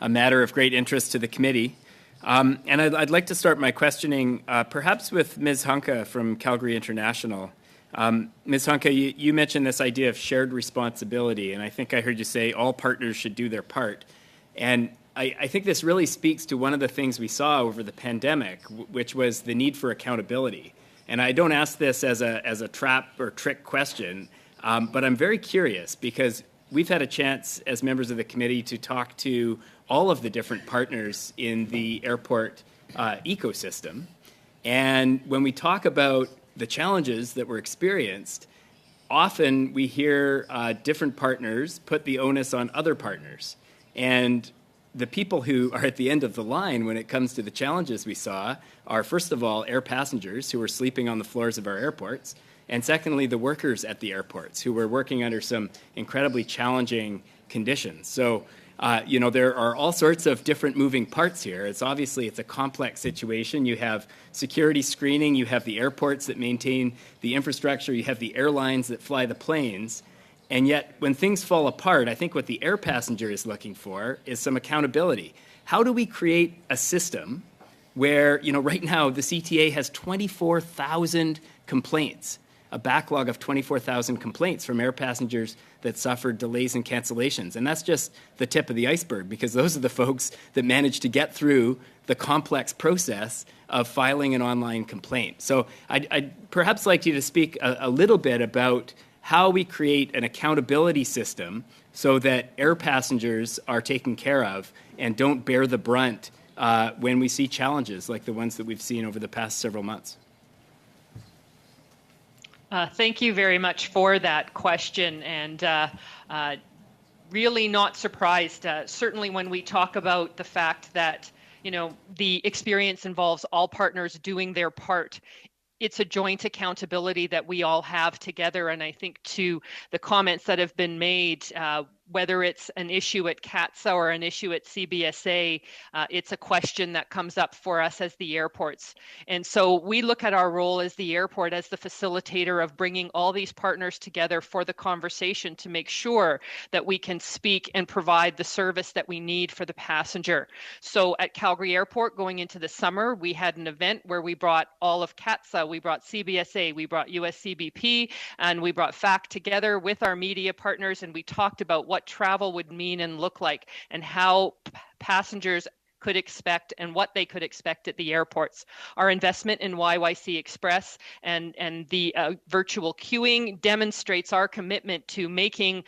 matter of great interest to the committee. And I'd like to start my questioning perhaps with Ms. Hunka from Calgary International. Ms. Hunka, you mentioned this idea of shared responsibility, and I think I heard you say all partners should do their part. And I think this really speaks to one of the things we saw over the pandemic, which was the need for accountability. And I don't ask this as a trap or trick question, but I'm very curious because we've had a chance as members of the committee to talk to all of the different partners in the airport ecosystem. And when we talk about the challenges that were experienced, often we hear different partners put the onus on other partners. And the people who are at the end of the line when it comes to the challenges we saw are, first of all, air passengers who were sleeping on the floors of our airports, and secondly, the workers at the airports who were working under some incredibly challenging conditions. So, there are all sorts of different moving parts here. It's a complex situation. You have security screening, you have the airports that maintain the infrastructure, you have the airlines that fly the planes. And yet, when things fall apart, I think what the air passenger is looking for is some accountability. How do we create a system where, right now the CTA has 24,000 complaints, a backlog of 24,000 complaints from air passengers that suffered delays and cancellations. And that's just the tip of the iceberg, because those are the folks that managed to get through the complex process of filing an online complaint. So I'd perhaps like you to speak a little bit about how we create an accountability system so that air passengers are taken care of and don't bear the brunt when we see challenges like the ones that we've seen over the past several months. Thank you very much for that question, and really not surprised, certainly when we talk about the fact that, the experience involves all partners doing their part. It's a joint accountability that we all have together. And I think to the comments that have been made, whether it's an issue at CATSA or an issue at CBSA, it's a question that comes up for us as the airports. And so we look at our role as the airport as the facilitator of bringing all these partners together for the conversation to make sure that we can speak and provide the service that we need for the passenger. So at Calgary Airport, going into the summer, we had an event where we brought all of CATSA, we brought CBSA, we brought USCBP, and we brought FACT together with our media partners, and we talked about what travel would mean and look like, and how passengers could expect and what they could expect at the airports. Our investment in YYC Express and the virtual queuing demonstrates our commitment to making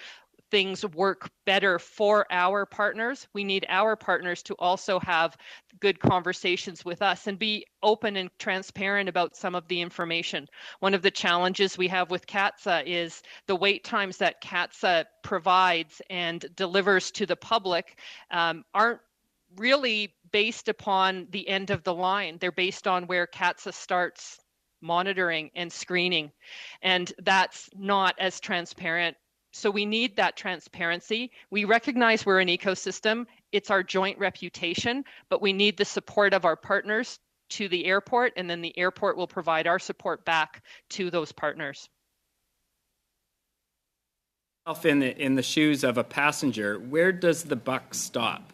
things work better for our partners. We need our partners to also have good conversations with us and be open and transparent about some of the information. One of the challenges we have with CATSA is the wait times that CATSA provides and delivers to the public aren't really based upon the end of the line. They're based on where CATSA starts monitoring and screening, and that's not as transparent. So we need that transparency. We recognize we're an ecosystem. It's our joint reputation, but we need the support of our partners to the airport, and then the airport will provide our support back to those partners. In the shoes of a passenger, where does the buck stop?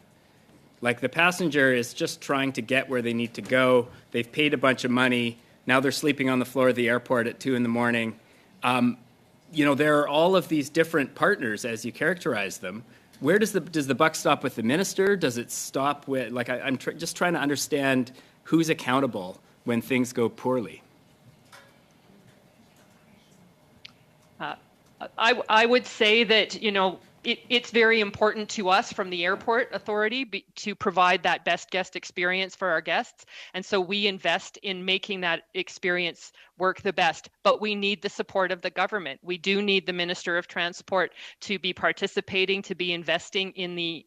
Like, the passenger is just trying to get where they need to go. They've paid a bunch of money. Now they're sleeping on the floor of the airport at 2 a.m. There are all of these different partners as you characterize them. Where does the buck stop with the minister? Does it stop with, I'm just trying to understand who's accountable when things go poorly. I would say that, it's very important to us from the airport authority to provide that best guest experience for our guests. And so we invest in making that experience work the best. But we need the support of the government. We do need the Minister of Transport to be participating, to be investing in the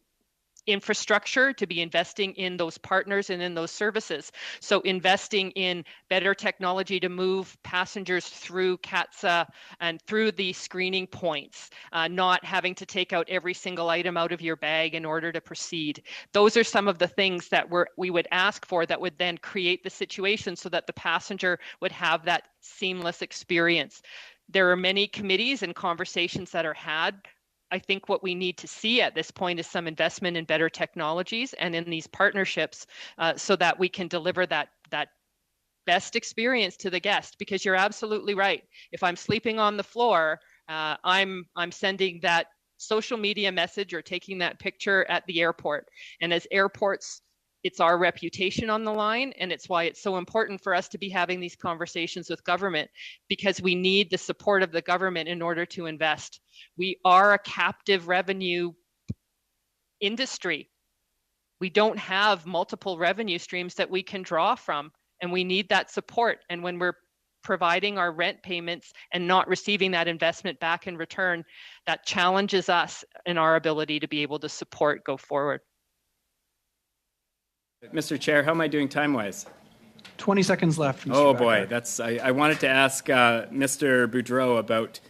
infrastructure, to be investing in those partners and in those services. So investing in better technology to move passengers through CATSA and through the screening points, not having to take out every single item out of your bag in order to proceed. Those are some of the things that we would ask for that would then create the situation so that the passenger would have that seamless experience. There are many committees and conversations that are had. I think what we need to see at this point is some investment in better technologies and in these partnerships so that we can deliver that best experience to the guest, because you're absolutely right. If I'm sleeping on the floor, I'm sending that social media message or taking that picture at the airport. And as airports, it's our reputation on the line, and it's why it's so important for us to be having these conversations with government, because we need the support of the government in order to invest. We are a captive revenue industry. We don't have multiple revenue streams that we can draw from, and we need that support. And when we're providing our rent payments and not receiving that investment back in return, that challenges us in our ability to be able to support go forward. Mr. Chair, how am I doing time-wise? 20 seconds left. Mr. Oh, Bachrach. boy. I wanted to ask Mr. Boudreau about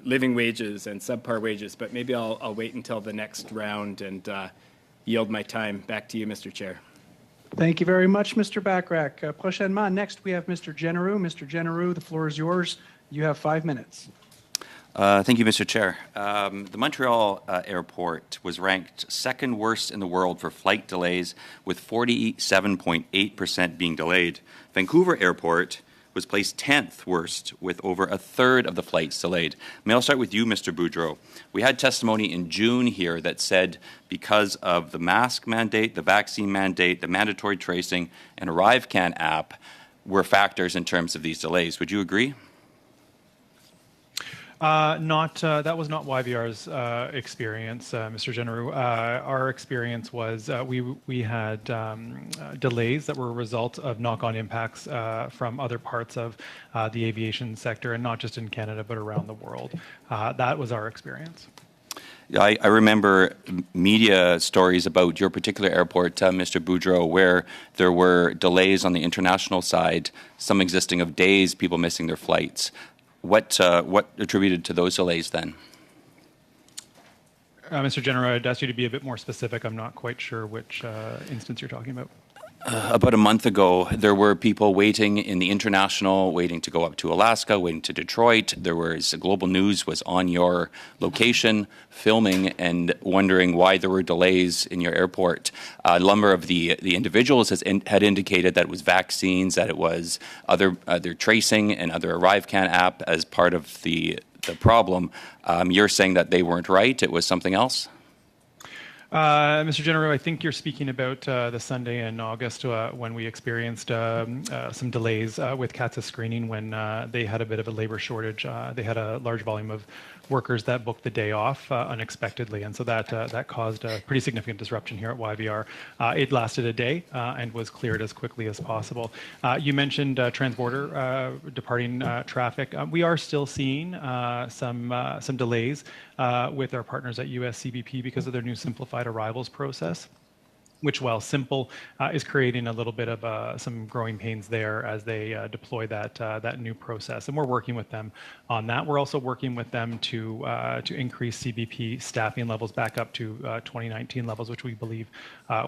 living wages and subpar wages, but maybe I'll wait until the next round and yield my time. Back to you, Mr. Chair. Thank you very much, Mr. Bachrach. Prochainement, next we have Mr. Genereux. Mr. Genereux, the floor is yours. You have 5 minutes. Thank you, Mr. Chair. The Montreal airport was ranked second worst in the world for flight delays, with 47.8% being delayed. Vancouver Airport was placed 10th worst, with over a third of the flights delayed. May I start with you, Mr. Boudreau? We had testimony in June here that said because of the mask mandate, the vaccine mandate, the mandatory tracing, and ArriveCAN app were factors in terms of these delays. Would you agree? That was not YVR's experience, Mr. Genereux. Our experience was we had delays that were a result of knock-on impacts from other parts of the aviation sector, and not just in Canada but around the world. That was our experience. I remember media stories about your particular airport, Mr. Boudreau, where there were delays on the international side, some existing of days, people missing their flights. What attributed to those delays then? Mr. General, I'd ask you to be a bit more specific. I'm not quite sure which instance you're talking about. About a month ago, there were people waiting in the international, waiting to go up to Alaska, waiting to Detroit. There was Global News was on your location, filming and wondering why there were delays in your airport. A number of the individuals had indicated that it was vaccines, that it was other tracing and other ArriveCAN app as part of the problem. You're saying that they weren't right, it was something else? Mr. General, I think you're speaking about the Sunday in August when we experienced some delays with CATSA screening when they had a bit of a labor shortage. They had a large volume of workers that booked the day off unexpectedly, and so that caused a pretty significant disruption here at YVR. It lasted a day and was cleared as quickly as possible. You mentioned transborder departing traffic. We are still seeing some delays with our partners at USCBP because of their new simplified arrivals process, which, while simple, is creating a little bit of some growing pains there as they deploy that new process. And we're working with them on that. We're also working with them to increase CBP staffing levels back up to 2019 levels, which we believe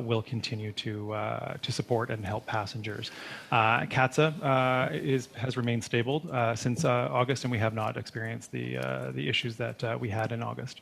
will continue to support and help passengers. CATSA has remained stable since August, and we have not experienced the issues that we had in August.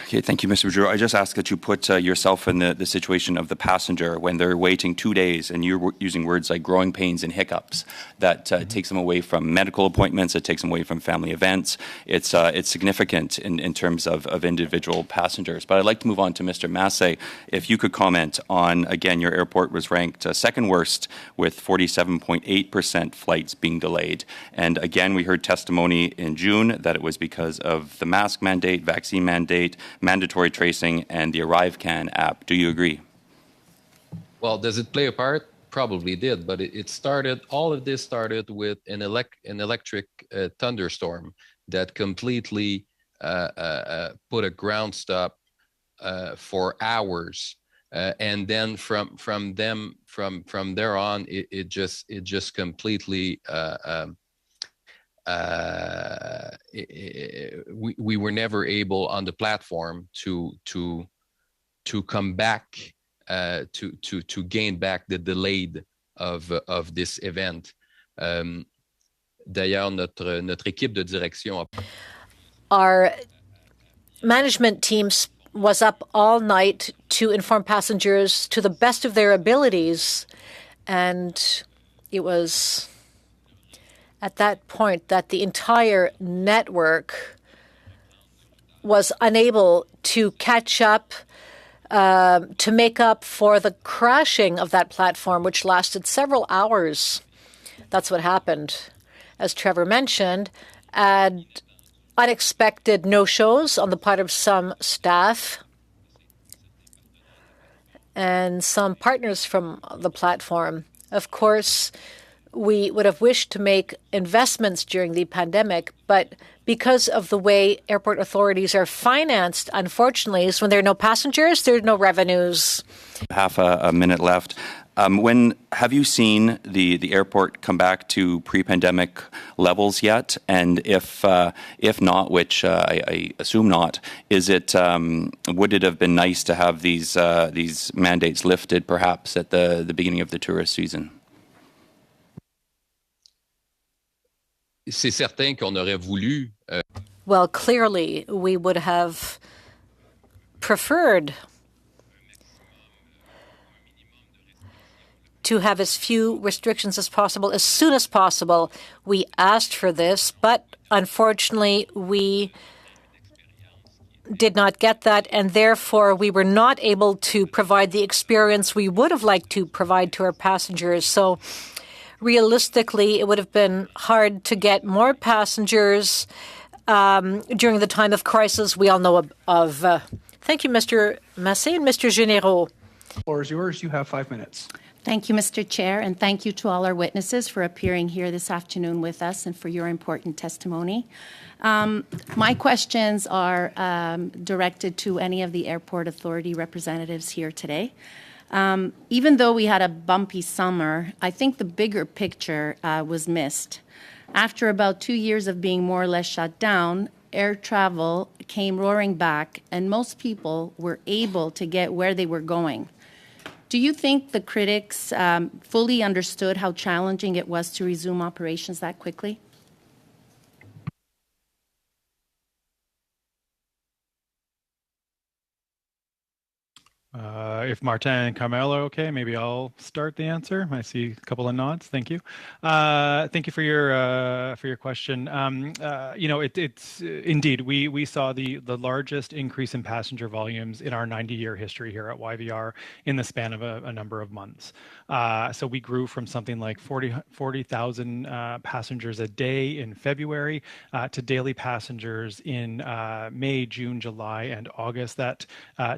Okay, thank you, Mr. Boudreau. I just ask that you put yourself in the situation of the passenger when they're waiting 2 days and you're using words like growing pains and hiccups. That takes them away from medical appointments. It takes them away from family events. It's significant in terms of individual passengers. But I'd like to move on to Mr. Massé. If you could comment on, again, your airport was ranked second worst with 47.8% flights being delayed. And again, we heard testimony in June that it was because of the mask mandate, vaccine mandate, mandatory tracing, and the ArriveCAN app. Do you agree? Well, does it play a part? Probably did, but all of this started with an electric thunderstorm that completely put a ground stop for hours. And then from there on, it just completely we were never able on the platform to come back to gain back the delayed of this event. D'ailleurs, notre équipe de direction. Our management team was up all night to inform passengers to the best of their abilities, and it was at that point that the entire network was unable to catch up to make up for the crashing of that platform, which lasted several hours. That's what happened. As Trevor mentioned, and unexpected no-shows on the part of some staff and some partners from the platform. Of course, we would have wished to make investments during the pandemic, but because of the way airport authorities are financed, unfortunately, is when there are no passengers, there are no revenues. Half a minute left. When have you seen the airport come back to pre-pandemic levels yet? And if not, which I assume not, would it have been nice to have these mandates lifted perhaps at the beginning of the tourist season? C'est certain qu'on aurait voulu. Well, clearly, we would have preferred to have as few restrictions as possible, as soon as possible. We asked for this, but unfortunately, we did not get that, and therefore we were not able to provide the experience we would have liked to provide to our passengers. So realistically, it would have been hard to get more passengers during the time of crisis we all know of. Thank you, Mr. Massé and Mr. Généraux. The floor is yours. You have 5 minutes. Thank you, Mr. Chair, and thank you to all our witnesses for appearing here this afternoon with us and for your important testimony. My questions are directed to any of the Airport Authority representatives here today. Even though we had a bumpy summer, I think the bigger picture was missed. After about 2 years of being more or less shut down, air travel came roaring back, and most people were able to get where they were going. Do you think the critics fully understood how challenging it was to resume operations that quickly? If Martin and Carmel are okay, maybe I'll start the answer. I see a couple of nods. Thank you. Thank you for your question. It's indeed we saw the largest increase in passenger volumes in our 90-year history here at YVR in the span of a number of months. So we grew from something like 40,000 passengers a day in February to daily passengers in May, June, July, and August. That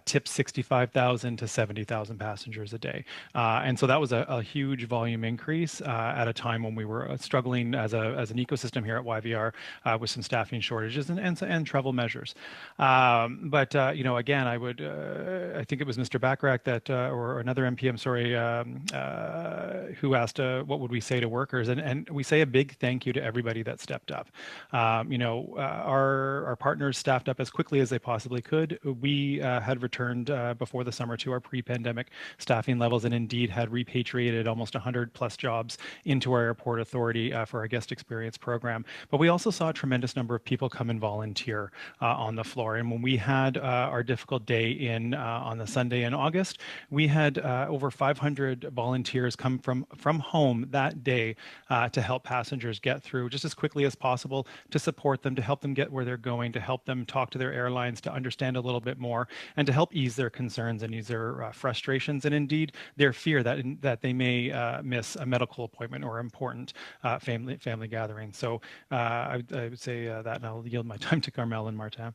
tipped 65,000 to 70,000 passengers a day. And so that was a huge volume increase at a time when we were struggling as an ecosystem here at YVR with some staffing shortages and travel measures. But again, I think it was Mr. Bachrach or another MP, I'm sorry, who asked what would we say to workers, and we say a big thank you to everybody that stepped up. Our partners staffed up as quickly as they possibly could. We had returned before the summer to our pre-pandemic staffing levels, and indeed had repatriated almost 100 plus jobs into our airport authority for our guest experience program. But we also saw a tremendous number of people come and volunteer on the floor. And when we had our difficult day on the Sunday in August, we had over 500 volunteers come from home that day to help passengers get through just as quickly as possible, to support them, to help them get where they're going, to help them talk to their airlines, to understand a little bit more, and to help ease their concerns and ease their frustrations, and indeed their fear that they may miss a medical appointment or important family gathering. So I would say that, and I'll yield my time to Carmel and Martin.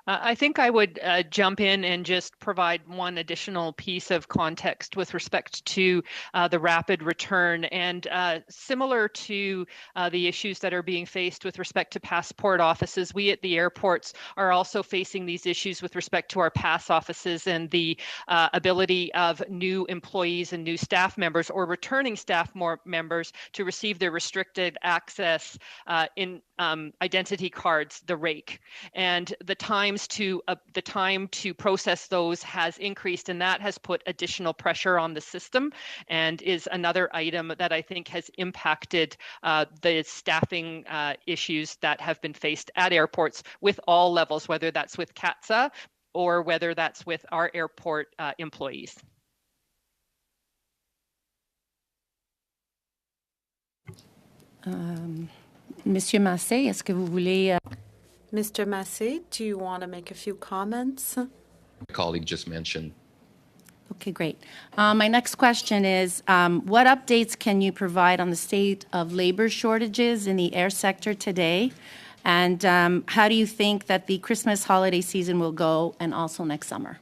I think I would jump in and just provide one additional piece of context with respect to the rapid return, and similar to the issues that are being faced with respect to passport offices, we at the airports are also facing these issues with respect to our pass offices and the ability of new employees and new staff members or returning staff members to receive their restricted access in identity cards, the RAIC, and the time to process those has increased, and that has put additional pressure on the system and is another item that I think has impacted the staffing issues that have been faced at airports with all levels, whether that's with CATSA, or whether that's with our airport employees. Monsieur Massé, est-ce que vous voulez... Mr. Massé, do you want to make a few comments? My colleague just mentioned. Okay, great. My next question is, what updates can you provide on the state of labor shortages in the air sector today? And how do you think that the Christmas holiday season will go, and also next summer?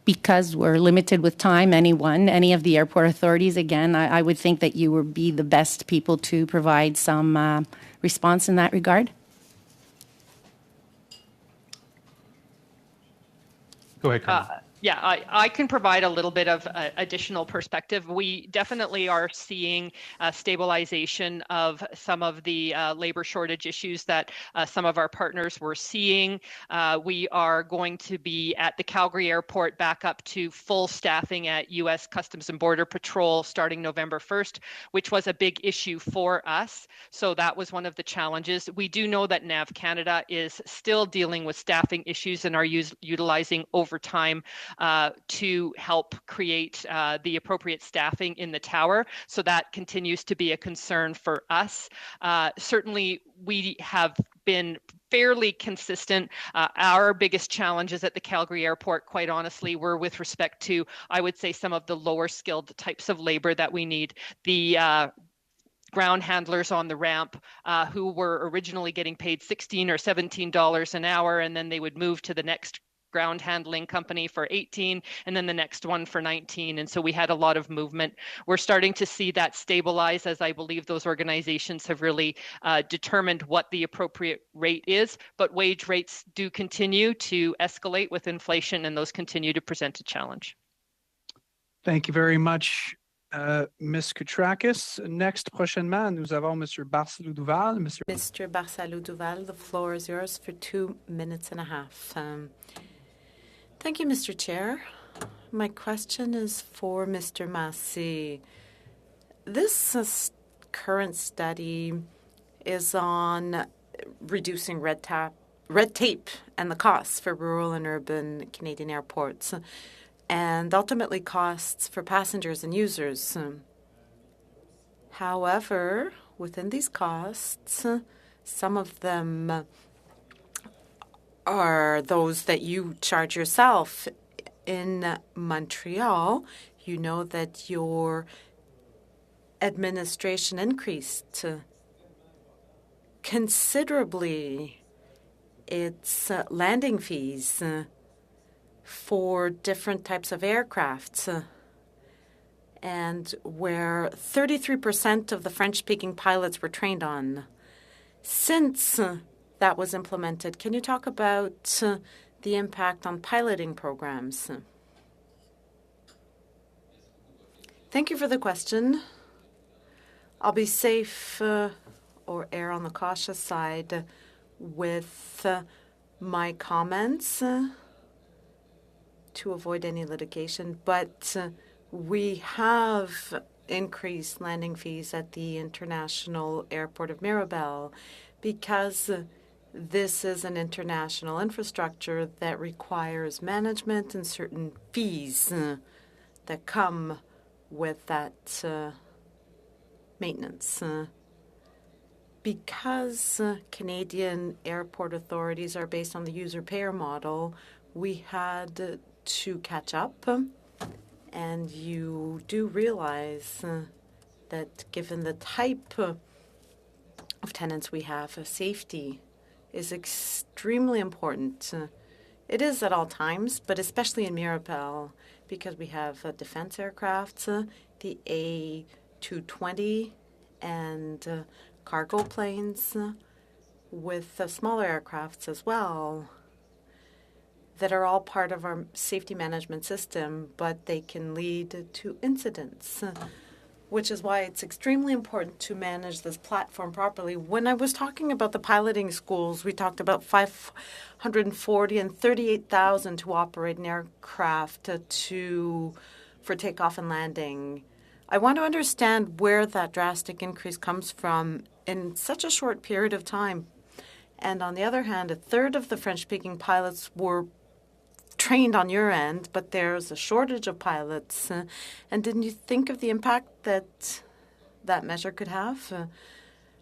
Because we're limited with time, any of the airport authorities, again, I would think that you would be the best people to provide some response in that regard. Go ahead, Carmen. Yeah, I can provide a little bit of additional perspective. We definitely are seeing stabilization of some of the labor shortage issues that some of our partners were seeing. We are going to be at the Calgary Airport back up to full staffing at U.S. Customs and Border Patrol starting November 1st, which was a big issue for us. So that was one of the challenges. We do know that NAV Canada is still dealing with staffing issues and are utilizing overtime to help create the appropriate staffing in the tower. So that continues to be a concern for us. Certainly, we have been fairly consistent. Our biggest challenges at the Calgary Airport, quite honestly, were with respect to, I would say, some of the lower skilled types of labor that we need. The ground handlers on the ramp who were originally getting paid $16 or $17 an hour, and then they would move to the next ground handling company for 18 and then the next one for 19. And so we had a lot of movement. We're starting to see that stabilize as I believe those organizations have really determined what the appropriate rate is. But wage rates do continue to escalate with inflation, and those continue to present a challenge. Thank you very much, Ms. Koutrakis. Next, prochainement, nous avons Mr. Barsalou-Duval. Mr. Barsalou-Duval, the floor is yours for 2 minutes and a half. Thank you, Mr. Chair. My question is for Mr. Massé. This current study is on reducing red tape and the costs for rural and urban Canadian airports, and ultimately costs for passengers and users. However, within these costs, some of them are those that you charge yourself. In Montreal, you know that your administration increased considerably its landing fees for different types of aircrafts, and where 33% of the French-speaking pilots were trained on. Since that was implemented, can you talk about the impact on piloting programs? Thank you for the question. I'll be safe or err on the cautious side with my comments to avoid any litigation, but we have increased landing fees at the International Airport of Mirabel because this is an international infrastructure that requires management and certain fees that come with that maintenance. Because Canadian airport authorities are based on the user-payer model, we had to catch up. And you do realize that given the type of tenants we have, safety is extremely important. It is at all times, but especially in Mirabel, because we have defense aircraft, the A220 and cargo planes with smaller aircrafts as well that are all part of our safety management system, but they can lead to incidents, which is why it's extremely important to manage this platform properly. When I was talking about the piloting schools, we talked about 540 and 38,000 to operate an aircraft for takeoff and landing. I want to understand where that drastic increase comes from in such a short period of time. And on the other hand, a third of the French-speaking pilots were trained on your end, but there's a shortage of pilots. And didn't you think of the impact that that measure could have?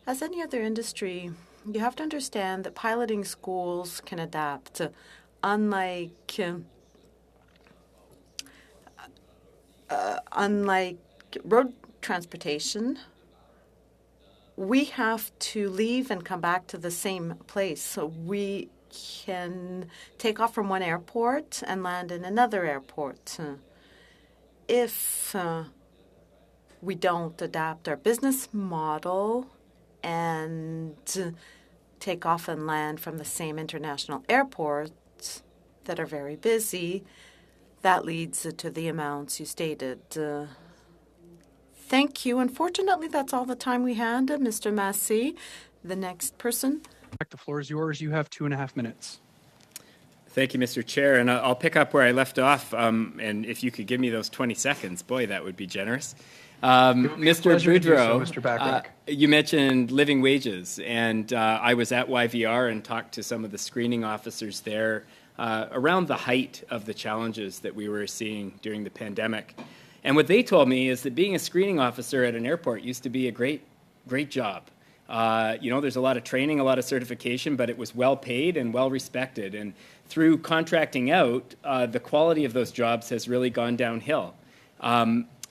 As any other industry, you have to understand that piloting schools can adapt. Unlike road transportation, we have to leave and come back to the same place. So we can take off from one airport and land in another airport. If we don't adapt our business model and take off and land from the same international airports that are very busy, that leads to the amounts you stated. Thank you. Unfortunately, that's all the time we had. Mr. Massey, the next person. The floor is yours. You have 2.5 minutes. Thank you, Mr. Chair. And I'll pick up where I left off. And if you could give me those 20 seconds, boy, that would be generous. Mr. Boudreau, Mr. Bachrach. You mentioned living wages. And I was at YVR and talked to some of the screening officers there around the height of the challenges that we were seeing during the pandemic. And what they told me is that being a screening officer at an airport used to be a great job. There's a lot of training, a lot of certification, but it was well paid and well respected. And through contracting out, the quality of those jobs has really gone downhill.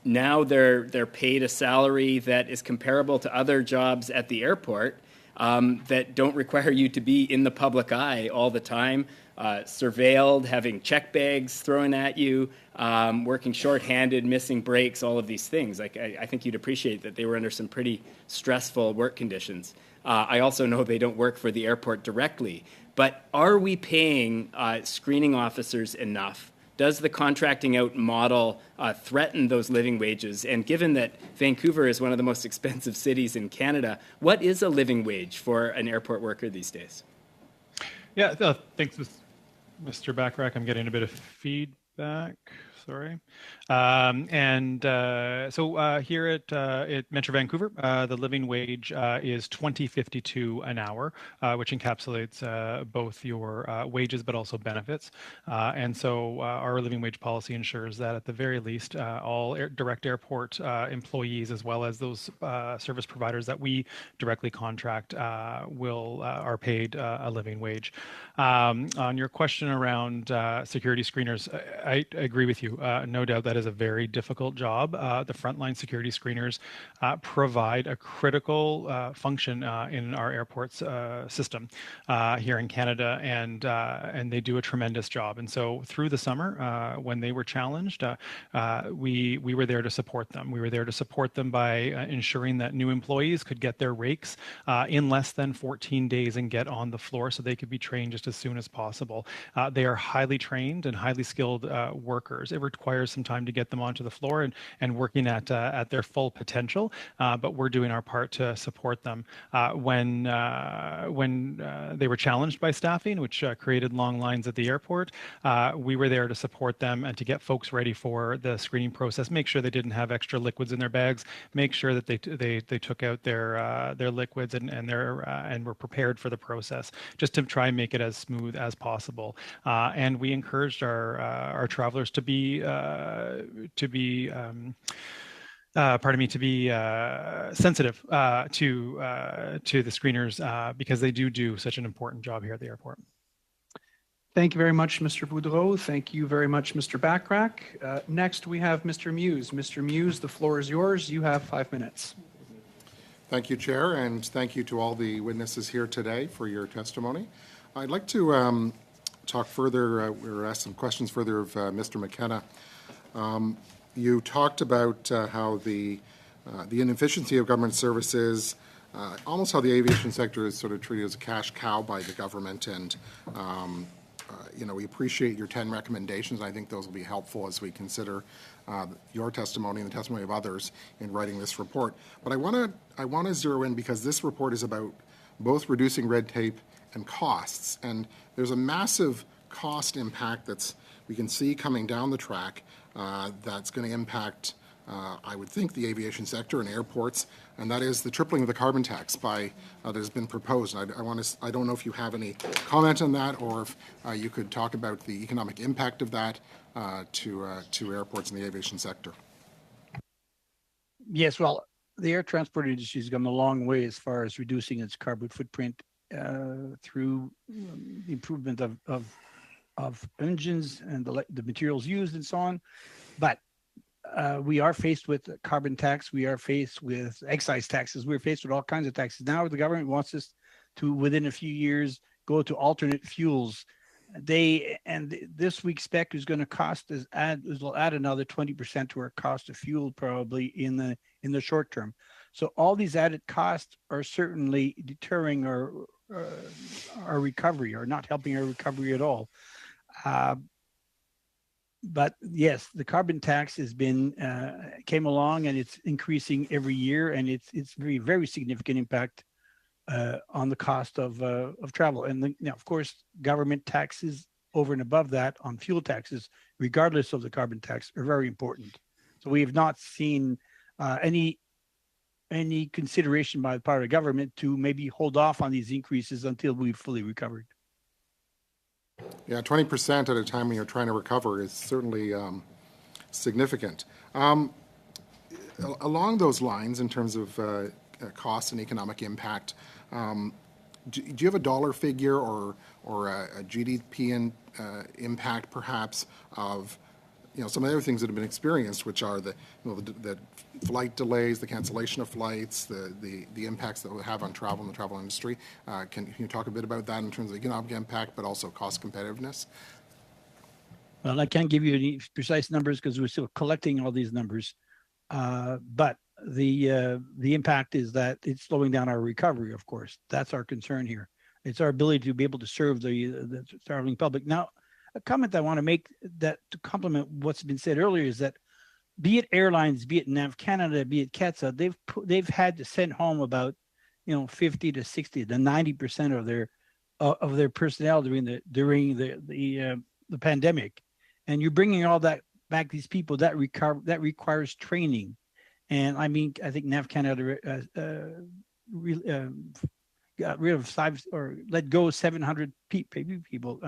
Now they're paid a salary that is comparable to other jobs at the airport that don't require you to be in the public eye all the time, surveilled, having check bags thrown at you, working shorthanded, missing breaks, all of these things. I think you'd appreciate that they were under some pretty stressful work conditions. I also know they don't work for the airport directly. But are we paying screening officers enough? Does the contracting out model threaten those living wages? And given that Vancouver is one of the most expensive cities in Canada, what is a living wage for an airport worker these days? Yeah, thanks, Mr. Bachrach. I'm getting a bit of feedback. Sorry. So here at Metro Vancouver, the living wage is $20.52 an hour, which encapsulates both your wages but also benefits. And so our living wage policy ensures that at the very least, all direct airport employees, as well as those service providers that we directly contract, are paid a living wage. On your question around security screeners, I agree with you. No doubt that is a very difficult job. The frontline security screeners provide a critical function in our airports system here in Canada, and they do a tremendous job. And so through the summer, when they were challenged, we were there to support them. We were there to support them by ensuring that new employees could get their rakes in less than 14 days and get on the floor so they could be trained just as soon as possible. They are highly trained and highly skilled workers. It requires some time to get them onto the floor and working at their full potential, but we're doing our part to support them. When they were challenged by staffing, which created long lines at the airport, we were there to support them and to get folks ready for the screening process, make sure they didn't have extra liquids in their bags, make sure that they took out their liquids and were prepared for the process, just to try and make it as smooth as possible. And we encouraged our travelers to be sensitive to the screeners because they do such an important job here at the airport. Thank you very much, Mr. Boudreau. Thank you very much, Mr. Bachrach. Next, we have Mr. Muse. Mr. Muse, the floor is yours. You have 5 minutes. Thank you, Chair, and thank you to all the witnesses here today for your testimony. I'd like to talk further, or ask some questions further of Mr. McKenna. You talked about how the inefficiency of government services, almost how the aviation sector is sort of treated as a cash cow by the government, and we appreciate your 10 recommendations. I think those will be helpful as we consider your testimony and the testimony of others in writing this report. But I want to zero in because this report is about both reducing red tape and costs, and there's a massive cost impact we can see coming down the track that's going to impact I would think, the aviation sector and airports, and that is the tripling of the carbon tax that has been proposed. And I don't know if you have any comment on that, or if you could talk about the economic impact of that to airports and the aviation sector. Yes, well, the air transport industry has come a long way as far as reducing its carbon footprint through the improvement of engines and the materials used and so on. But we are faced with a carbon tax. We are faced with excise taxes. We're faced with all kinds of taxes. Now the government wants us to, within a few years, go to alternate fuels. This week's spec is going to cost us will add another 20% to our cost of fuel probably in the short term. So all these added costs are certainly deterring our recovery, or not helping our recovery at all. But yes, the carbon tax has been came along, and it's increasing every year, and it's very, very significant impact on the cost of travel. And of course, government taxes over and above that on fuel taxes, regardless of the carbon tax, are very important. So we have not seen any consideration by the part of the government to maybe hold off on these increases until we've fully recovered. Yeah, 20% at a time when you're trying to recover is certainly significant. Along those lines, in terms of cost and economic impact, do you have a dollar figure or a GDP impact, perhaps, of some of the other things that have been experienced, which are the flight delays, the cancellation of flights, the impacts that will have on travel and the travel industry? Can you talk a bit about that in terms of economic impact, but also cost competitiveness? Well, I can't give you any precise numbers because we're still collecting all these numbers. But the impact is that it's slowing down our recovery, of course. That's our concern here. It's our ability to be able to serve the traveling public. Now, a comment I want to make that to complement what's been said earlier is that, be it airlines, be it NAV Canada, be it CATSA, they've had to send home about 50 to 60 to 90% of their personnel during the pandemic, and you're bringing all that back. These people that requires training, and I think NAV Canada got rid of let go 700 people.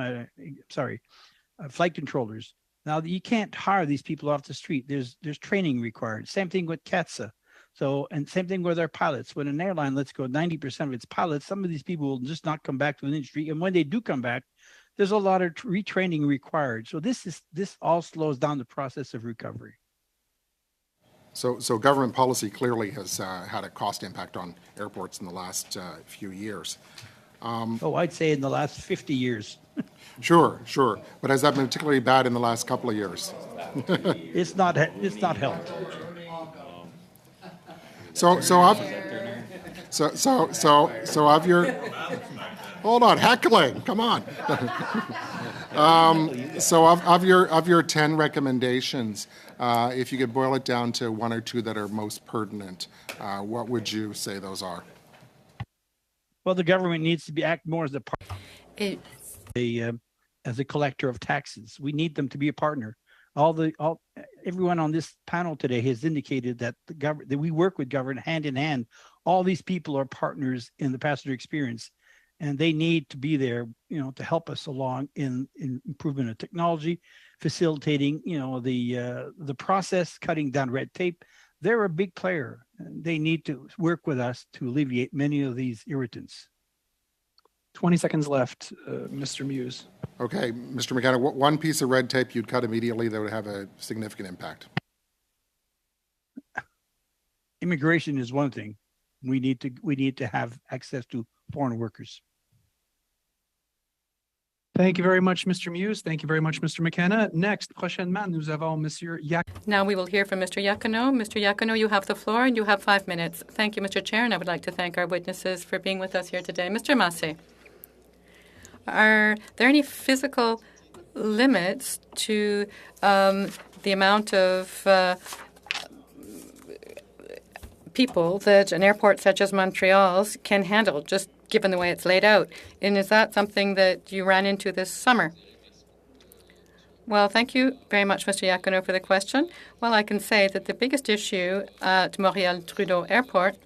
Flight controllers. Now you can't hire these people off the street. There's training required. Same thing with CATSA. And same thing with our pilots. When an airline lets go 90% of its pilots, some of these people will just not come back to the industry. And when they do come back, there's a lot of retraining required. So this all slows down the process of recovery. So government policy clearly has had a cost impact on airports in the last few years. I'd say in the last 50 years. Sure. But has that been particularly bad in the last couple of years? It's not helped. So of your, hold on, heckling, come on. So of your 10 recommendations, if you could boil it down to one or two that are most pertinent, what would you say those are? Well, the government needs to act more as as a collector of taxes. We need them to be a partner. Everyone on this panel today has indicated that that we work with government hand in hand. All these people are partners in the passenger experience, and they need to be there, to help us along in improvement of technology, facilitating, the process, cutting down red tape. They're a big player. They need to work with us to alleviate many of these irritants. 20 seconds left, Mr. Muse. Okay, Mr. McKenna, one piece of red tape you'd cut immediately that would have a significant impact? Immigration is one thing. We need to have access to foreign workers. Thank you very much, Mr. Muse. Thank you very much, Mr. McKenna. Next, prochainement, nous avons Monsieur Now we will hear from Mr. Iacono. Mr. Iacono, you have the floor, and you have 5 minutes. Thank you, Mr. Chair, and I would like to thank our witnesses for being with us here today. Mr. Massé, are there any physical limits to the amount of people that an airport such as Montreal's can handle, just given the way it's laid out? And is that something that you ran into this summer? Well, thank you very much, Mr. Iacono, for the question. Well, I can say that the biggest issue at Montreal-Trudeau Airport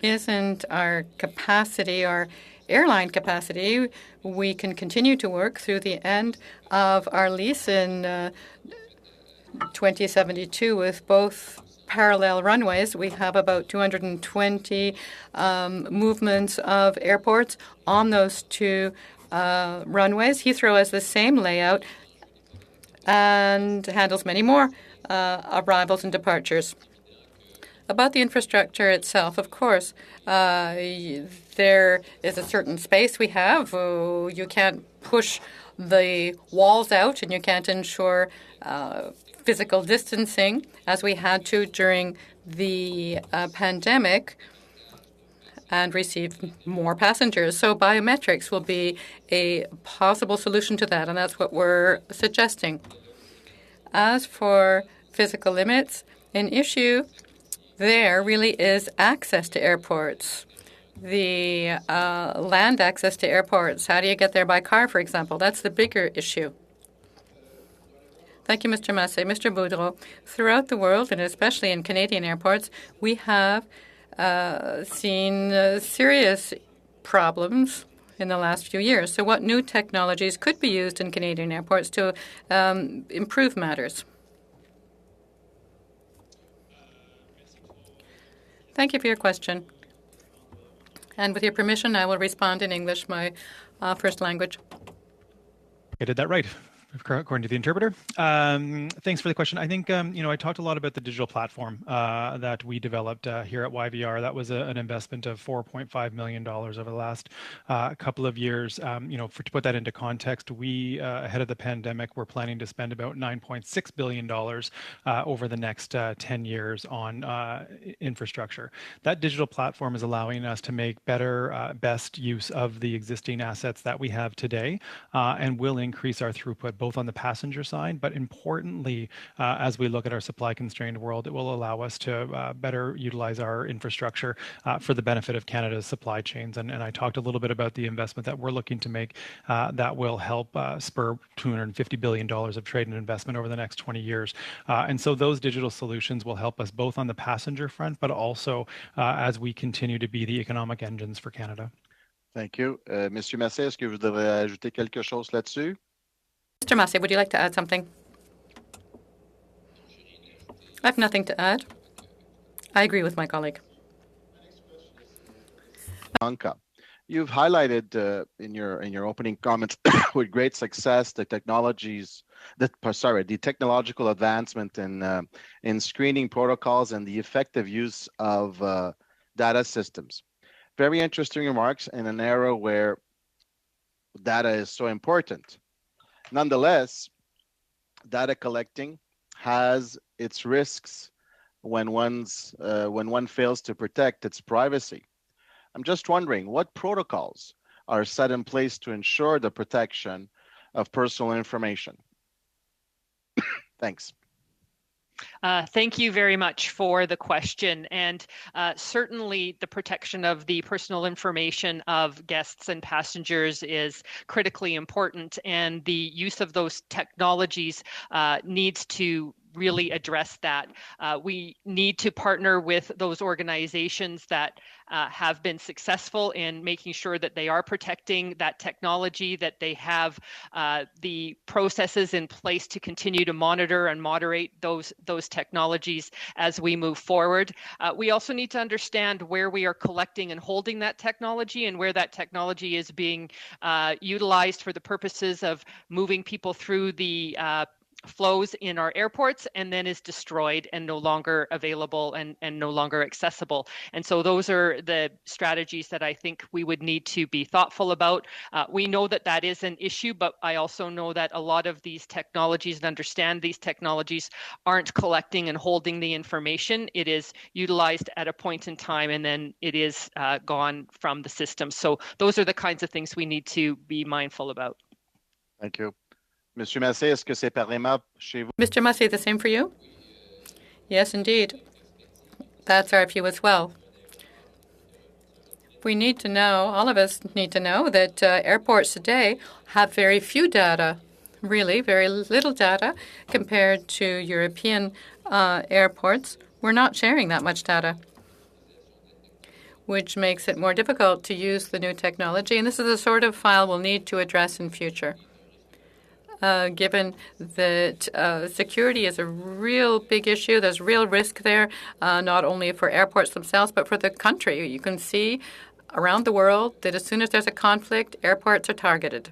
isn't our capacity, our airline capacity. We can continue to work through the end of our lease in 2072 with both parallel runways. We have about 220 movements of airports on those two runways. Heathrow has the same layout and handles many more arrivals and departures. About the infrastructure itself, of course, there is a certain space we have. You can't push the walls out and you can't ensure physical distancing as we had to during the pandemic and receive more passengers. So biometrics will be a possible solution to that, and that's what we're suggesting. As for physical limits, an issue there really is access to airports. The land access to airports. How do you get there by car, for example? That's the bigger issue. Thank you, Mr. Massé. Mr. Boudreau, throughout the world, and especially in Canadian airports, we have seen serious problems in the last few years. So what new technologies could be used in Canadian airports to improve matters? Thank you for your question. And with your permission, I will respond in English, my first language. I did that right, according to the interpreter. Thanks for the question. I think, I talked a lot about the digital platform that we developed here at YVR. That was an investment of $4.5 million over the last couple of years. To put that into context, we, ahead of the pandemic, were planning to spend about $9.6 billion over the next 10 years on infrastructure. That digital platform is allowing us to make best use of the existing assets that we have today and will increase our throughput both on the passenger side, but importantly, as we look at our supply-constrained world, it will allow us to better utilize our infrastructure for the benefit of Canada's supply chains. And I talked a little bit about the investment that we're looking to make that will help spur $250 billion of trade and investment over the next 20 years. And so those digital solutions will help us both on the passenger front, but also as we continue to be the economic engines for Canada. Thank you. Monsieur Massé, est-ce que vous voudrez ajouter quelque chose là-dessus? Mr. Massé, would you like to add something? I have nothing to add. I agree with my colleague. Anka, you've highlighted in your opening comments with great success the technological advancement in screening protocols and the effective use of data systems. Very interesting remarks in an era where data is so important. Nonetheless, data collecting has its risks when one fails to protect its privacy. I'm just wondering what protocols are set in place to ensure the protection of personal information. Thanks. Thank you very much for the question. And certainly the protection of the personal information of guests and passengers is critically important. And the use of those technologies needs to really address that. We need to partner with those organizations that have been successful in making sure that they are protecting that technology, that they have the processes in place to continue to monitor and moderate those technologies as we move forward. We also need to understand where we are collecting and holding that technology and where that technology is being utilized for the purposes of moving people through the flows in our airports and then is destroyed and no longer available and no longer accessible. And so those are the strategies that I think we would need to be thoughtful about. We know that that is an issue, but I also know that a lot of these technologies and understand these technologies aren't collecting and holding the information. It is utilized at a point in time and then it is gone from the system. So those are the kinds of things we need to be mindful about. Thank you. Monsieur Massé, est-ce que c'est pareillement chez vous? Mr. Massé, the same for you? Yes, indeed. That's our view as well. We need to know, all of us need to know, that airports today have very few data really very little data compared to European airports. We're not sharing that much data, which makes it more difficult to use the new technology. And this is the sort of file we'll need to address in future. Given that security is a real big issue, there's real risk there, not only for airports themselves, but for the country. You can see around the world that as soon as there's a conflict, airports are targeted.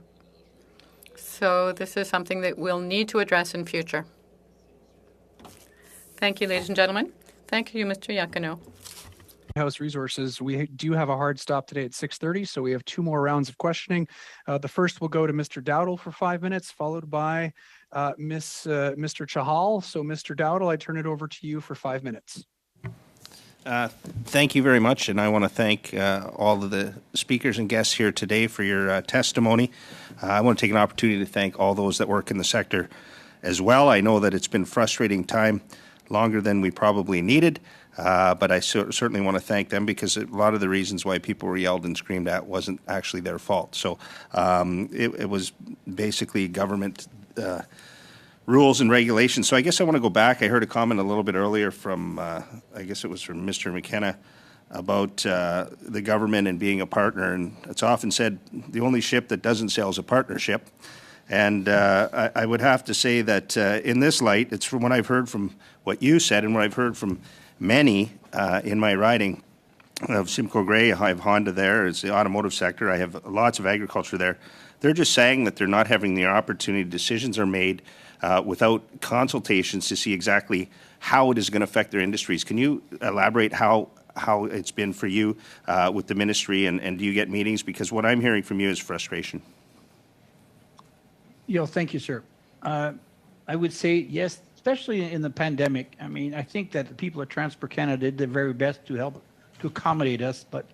So this is something that we'll need to address in future. Thank you, ladies and gentlemen. Thank you, Mr. Iacono. House Resources, we do have a hard stop today at 6:30, so we have 2 more rounds of questioning. The first will go to Mr. Dowdle for 5 minutes, followed by Mr. Chahal. So, Mr. Dowdle, I turn it over to you for 5 minutes. Thank you very much, and I want to thank all of the speakers and guests here today for your testimony. I want to take an opportunity to thank all those that work in the sector as well. I know that it's been a frustrating time, longer than we probably needed, but I certainly want to thank them because a lot of the reasons why people were yelled and screamed at wasn't actually their fault. So it was basically government rules and regulations. So I guess I want to go back. I heard a comment a little bit earlier from, I guess it was from Mr. McKenna, about the government and being a partner. And it's often said the only ship that doesn't sail is a partnership. And I would have to say that in this light, it's from what I've heard from what you said and what I've heard from many in my riding of Simcoe Grey. I have Honda there. It's the automotive sector. I have lots of agriculture there. They're just saying that they're not having the opportunity. Decisions are made without consultations to see exactly how it is going to affect their industries. Can you elaborate how it's been for you with the ministry, and do you get meetings? Because what I'm hearing from you is frustration. Thank you, sir. I would say yes, especially in the pandemic. I mean, I think that the people at Transport Canada did their very best to help to accommodate us, but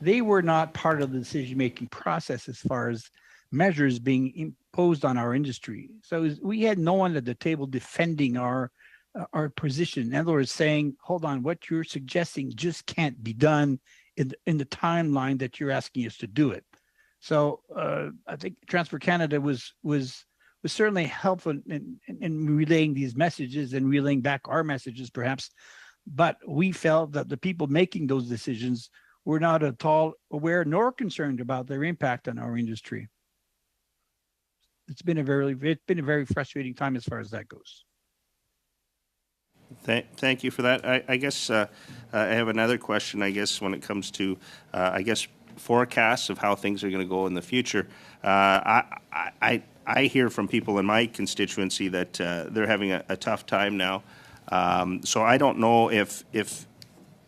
they were not part of the decision-making process as far as measures being imposed on our industry. So we had no one at the table defending our position. In other words, saying, hold on, what you're suggesting just can't be done in the timeline that you're asking us to do it. So I think Transport Canada was certainly helpful in relaying these messages and relaying back our messages, perhaps. But we felt that the people making those decisions were not at all aware nor concerned about their impact on our industry. It's been a very frustrating time as far as that goes. Thank you for that. I guess I have another question. I guess when it comes to forecasts of how things are going to go in the future, I hear from people in my constituency that they're having a tough time now. So I don't know if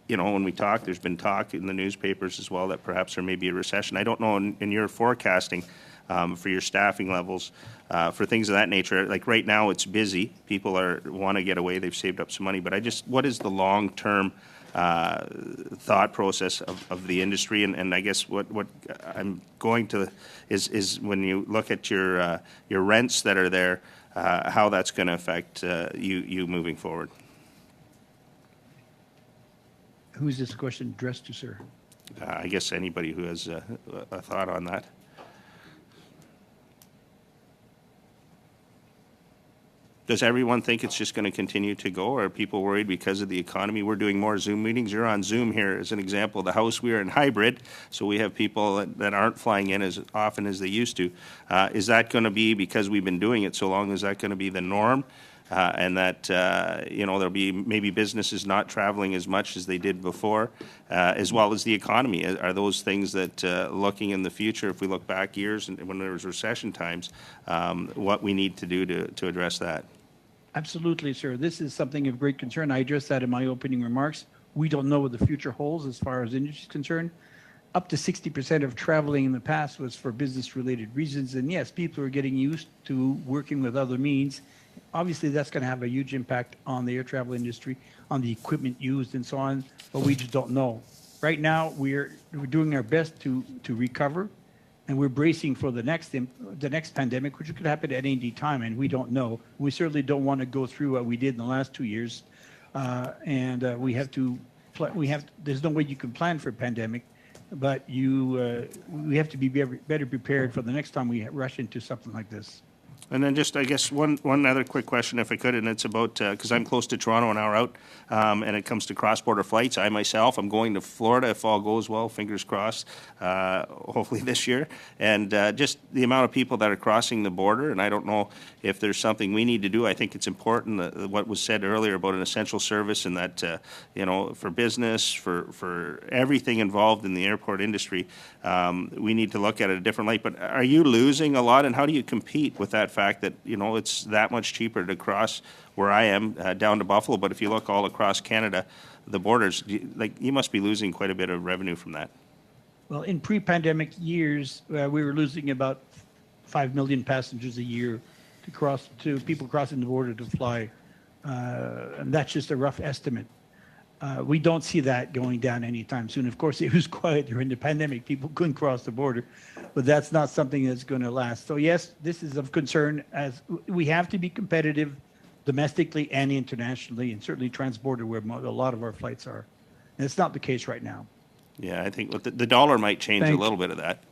when we talk, there's been talk in the newspapers as well that perhaps there may be a recession. I don't know in your forecasting for your staffing levels, for things of that nature. Like right now, it's busy. People want to get away. They've saved up some money. But what is the long-term thought process of the industry? And I guess what I'm going to is when you look at your rents that are there, how that's going to affect you moving forward. Who is this question addressed to, sir? I guess anybody who has a thought on that. Does everyone think it's just going to continue to go, or are people worried because of the economy? We're doing more Zoom meetings. You're on Zoom here as an example. The House, we are in hybrid, so we have people that aren't flying in as often as they used to. Is that going to be, because we've been doing it so long, is that going to be the norm? And that, there'll be maybe businesses not traveling as much as they did before, as well as the economy. Are those things that, looking in the future, if we look back years and when there was recession times, what we need to do to address that? Absolutely, sir. This is something of great concern. I addressed that in my opening remarks. We don't know what the future holds as far as industry is concerned. Up to 60% of traveling in the past was for business-related reasons. And yes, people are getting used to working with other means. Obviously, that's going to have a huge impact on the air travel industry, on the equipment used and so on, but we just don't know. Right now, we're doing our best to recover, and we're bracing for the next pandemic, which could happen at any time, and we don't know. We certainly don't want to go through what we did in the last 2 years, and we have to. There's no way you can plan for a pandemic, but we have to be better prepared for the next time we rush into something like this. And then just, I guess, one other quick question, if I could, and it's about, because I'm close to Toronto, an hour out, and it comes to cross-border flights. I myself, I'm going to Florida if all goes well, fingers crossed, hopefully this year. And just the amount of people that are crossing the border, and I don't know if there's something we need to do. I think it's important, what was said earlier about an essential service and that, for business, for everything involved in the airport industry, we need to look at it a different light. But are you losing a lot, and how do you compete with that fact that, it's that much cheaper to cross where I am down to Buffalo, but if you look all across Canada, the borders, you must be losing quite a bit of revenue from that. Well, in pre-pandemic years, we were losing about 5 million passengers a year to people crossing the border to fly, and that's just a rough estimate. We don't see that going down anytime soon. Of course, it was quiet during the pandemic. People couldn't cross the border, but that's not something that's going to last. So yes, this is of concern, as we have to be competitive domestically and internationally, and certainly transborder where a lot of our flights are. And it's not the case right now. Yeah, I think the dollar might change a little bit of that.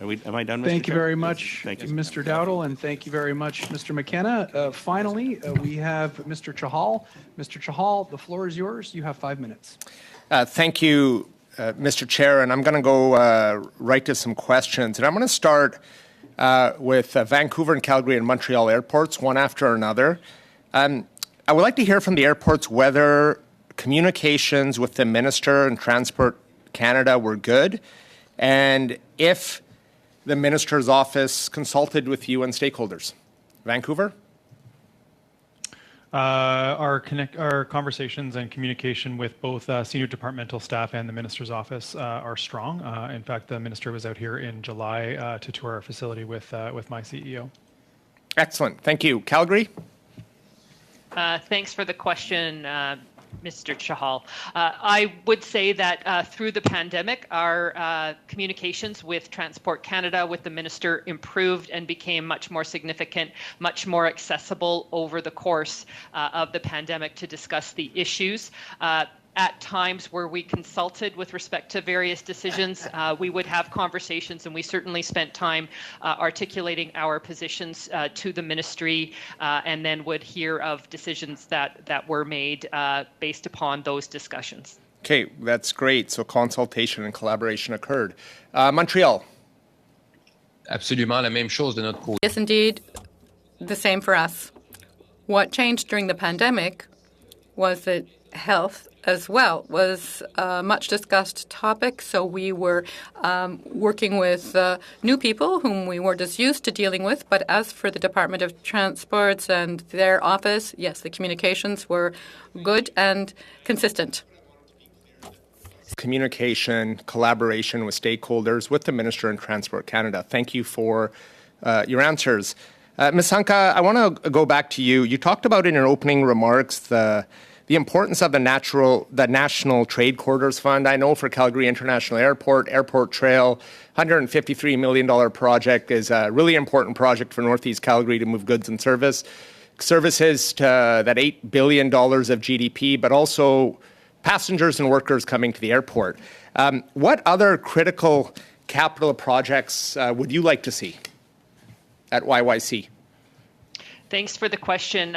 Am I done, Mr. Thank you Chair? very much, Thank you, Mr. Dowdle, and thank you very much, Mr. McKenna. Finally, we have Mr. Chahal. Mr. Chahal, the floor is yours. You have 5 minutes. Thank you, Mr. Chair, and I'm going to go right to some questions. And I'm going to start with Vancouver and Calgary and Montreal airports, one after another. I would like to hear from the airports whether communications with the Minister and Transport Canada were good, and if the Minister's office consulted with you and stakeholders. Vancouver? Our conversations and communication with both senior departmental staff and the Minister's office are strong. In fact, the Minister was out here in July to tour our facility with my CEO. Excellent. Thank you. Calgary? Thanks for the question, Mr. Chahal. I would say that through the pandemic, our communications with Transport Canada, with the Minister, improved and became much more significant, much more accessible over the course of the pandemic to discuss the issues. At times where we consulted with respect to various decisions, we would have conversations, and we certainly spent time articulating our positions to the ministry, and then would hear of decisions that were made based upon those discussions. Okay, that's great. So consultation and collaboration occurred. Montreal. Absolument la même chose de notre côté. Yes, indeed, the same for us. What changed during the pandemic was that health as well was a much discussed topic. So we were working with new people whom we weren't as used to dealing with. But as for the Department of Transports and their office, yes, the communications were good and consistent. Communication, collaboration with stakeholders, with the Minister and Transport Canada. Thank you for your answers. Ms. Hanka, I want to go back to you. You talked about in your opening remarks the importance of the National Trade Corridors Fund. I know for Calgary International Airport, Airport Trail, $153 million project is a really important project for Northeast Calgary to move goods and services to that $8 billion of GDP, but also passengers and workers coming to the airport. What other critical capital projects would you like to see at YYC? Thanks for the question.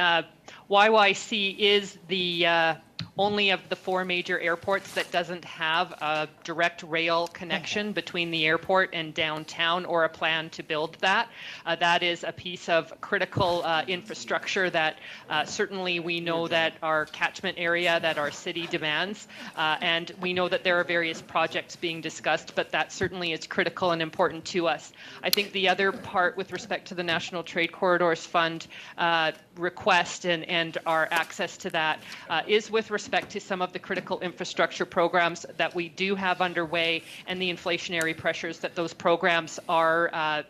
YYC is the only of the four major airports that doesn't have a direct rail connection between the airport and downtown or a plan to build that. That is a piece of critical infrastructure that certainly we know that our catchment area, that our city demands, and we know that there are various projects being discussed, but that certainly is critical and important to us. I think the other part with respect to the National Trade Corridors Fund request and our access to that is with respect to some of the critical infrastructure programs that we do have underway and the inflationary pressures that those programs are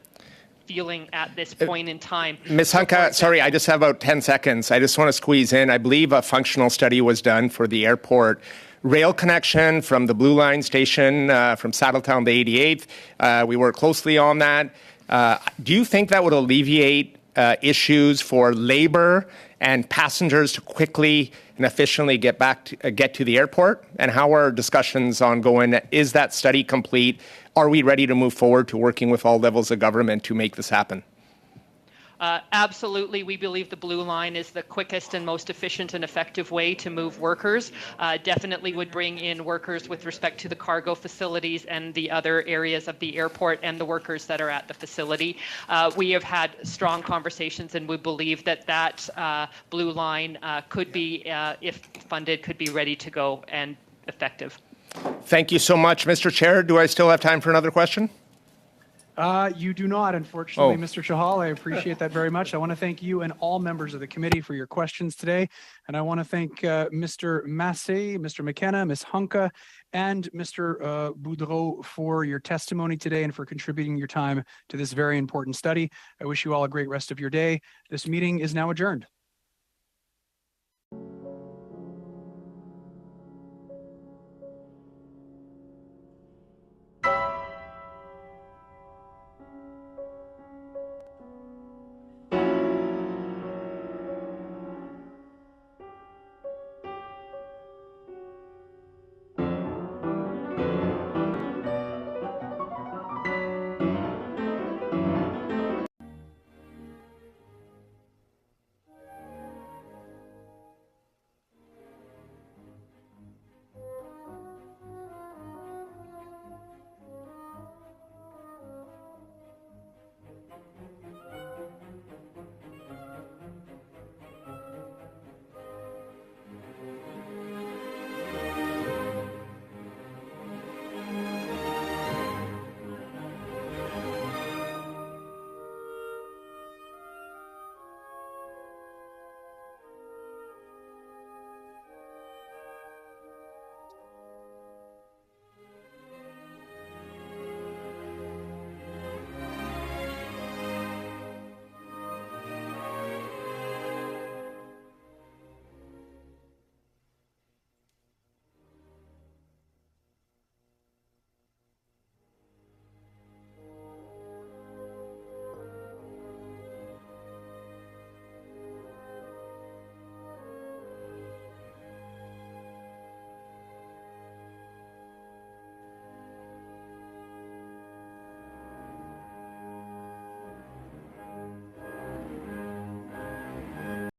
feeling at this point in time. Ms. Hanka, sorry, I just have about 10 seconds. I just want to squeeze in. I believe a functional study was done for the airport. Rail connection from the Blue Line station from Saddletown to 88th. We work closely on that. Do you think that would alleviate issues for labor and passengers to quickly and efficiently get to the airport? And how are discussions ongoing? Is that study complete? Are we ready to move forward to working with all levels of government to make this happen? Absolutely, we believe the Blue Line is the quickest and most efficient and effective way to move workers. Definitely would bring in workers with respect to the cargo facilities and the other areas of the airport and the workers that are at the facility. We have had strong conversations, and we believe that Blue Line could be, if funded, could be ready to go and effective. Thank you so much, Mr. Chair. Do I still have time for another question? You do not, unfortunately, Oh. Mr. Chahal. I appreciate that very much. I want to thank you and all members of the committee for your questions today. And I want to thank Mr. Massey, Mr. McKenna, Ms. Hunka, and Mr. Boudreau for your testimony today and for contributing your time to this very important study. I wish you all a great rest of your day. This meeting is now adjourned.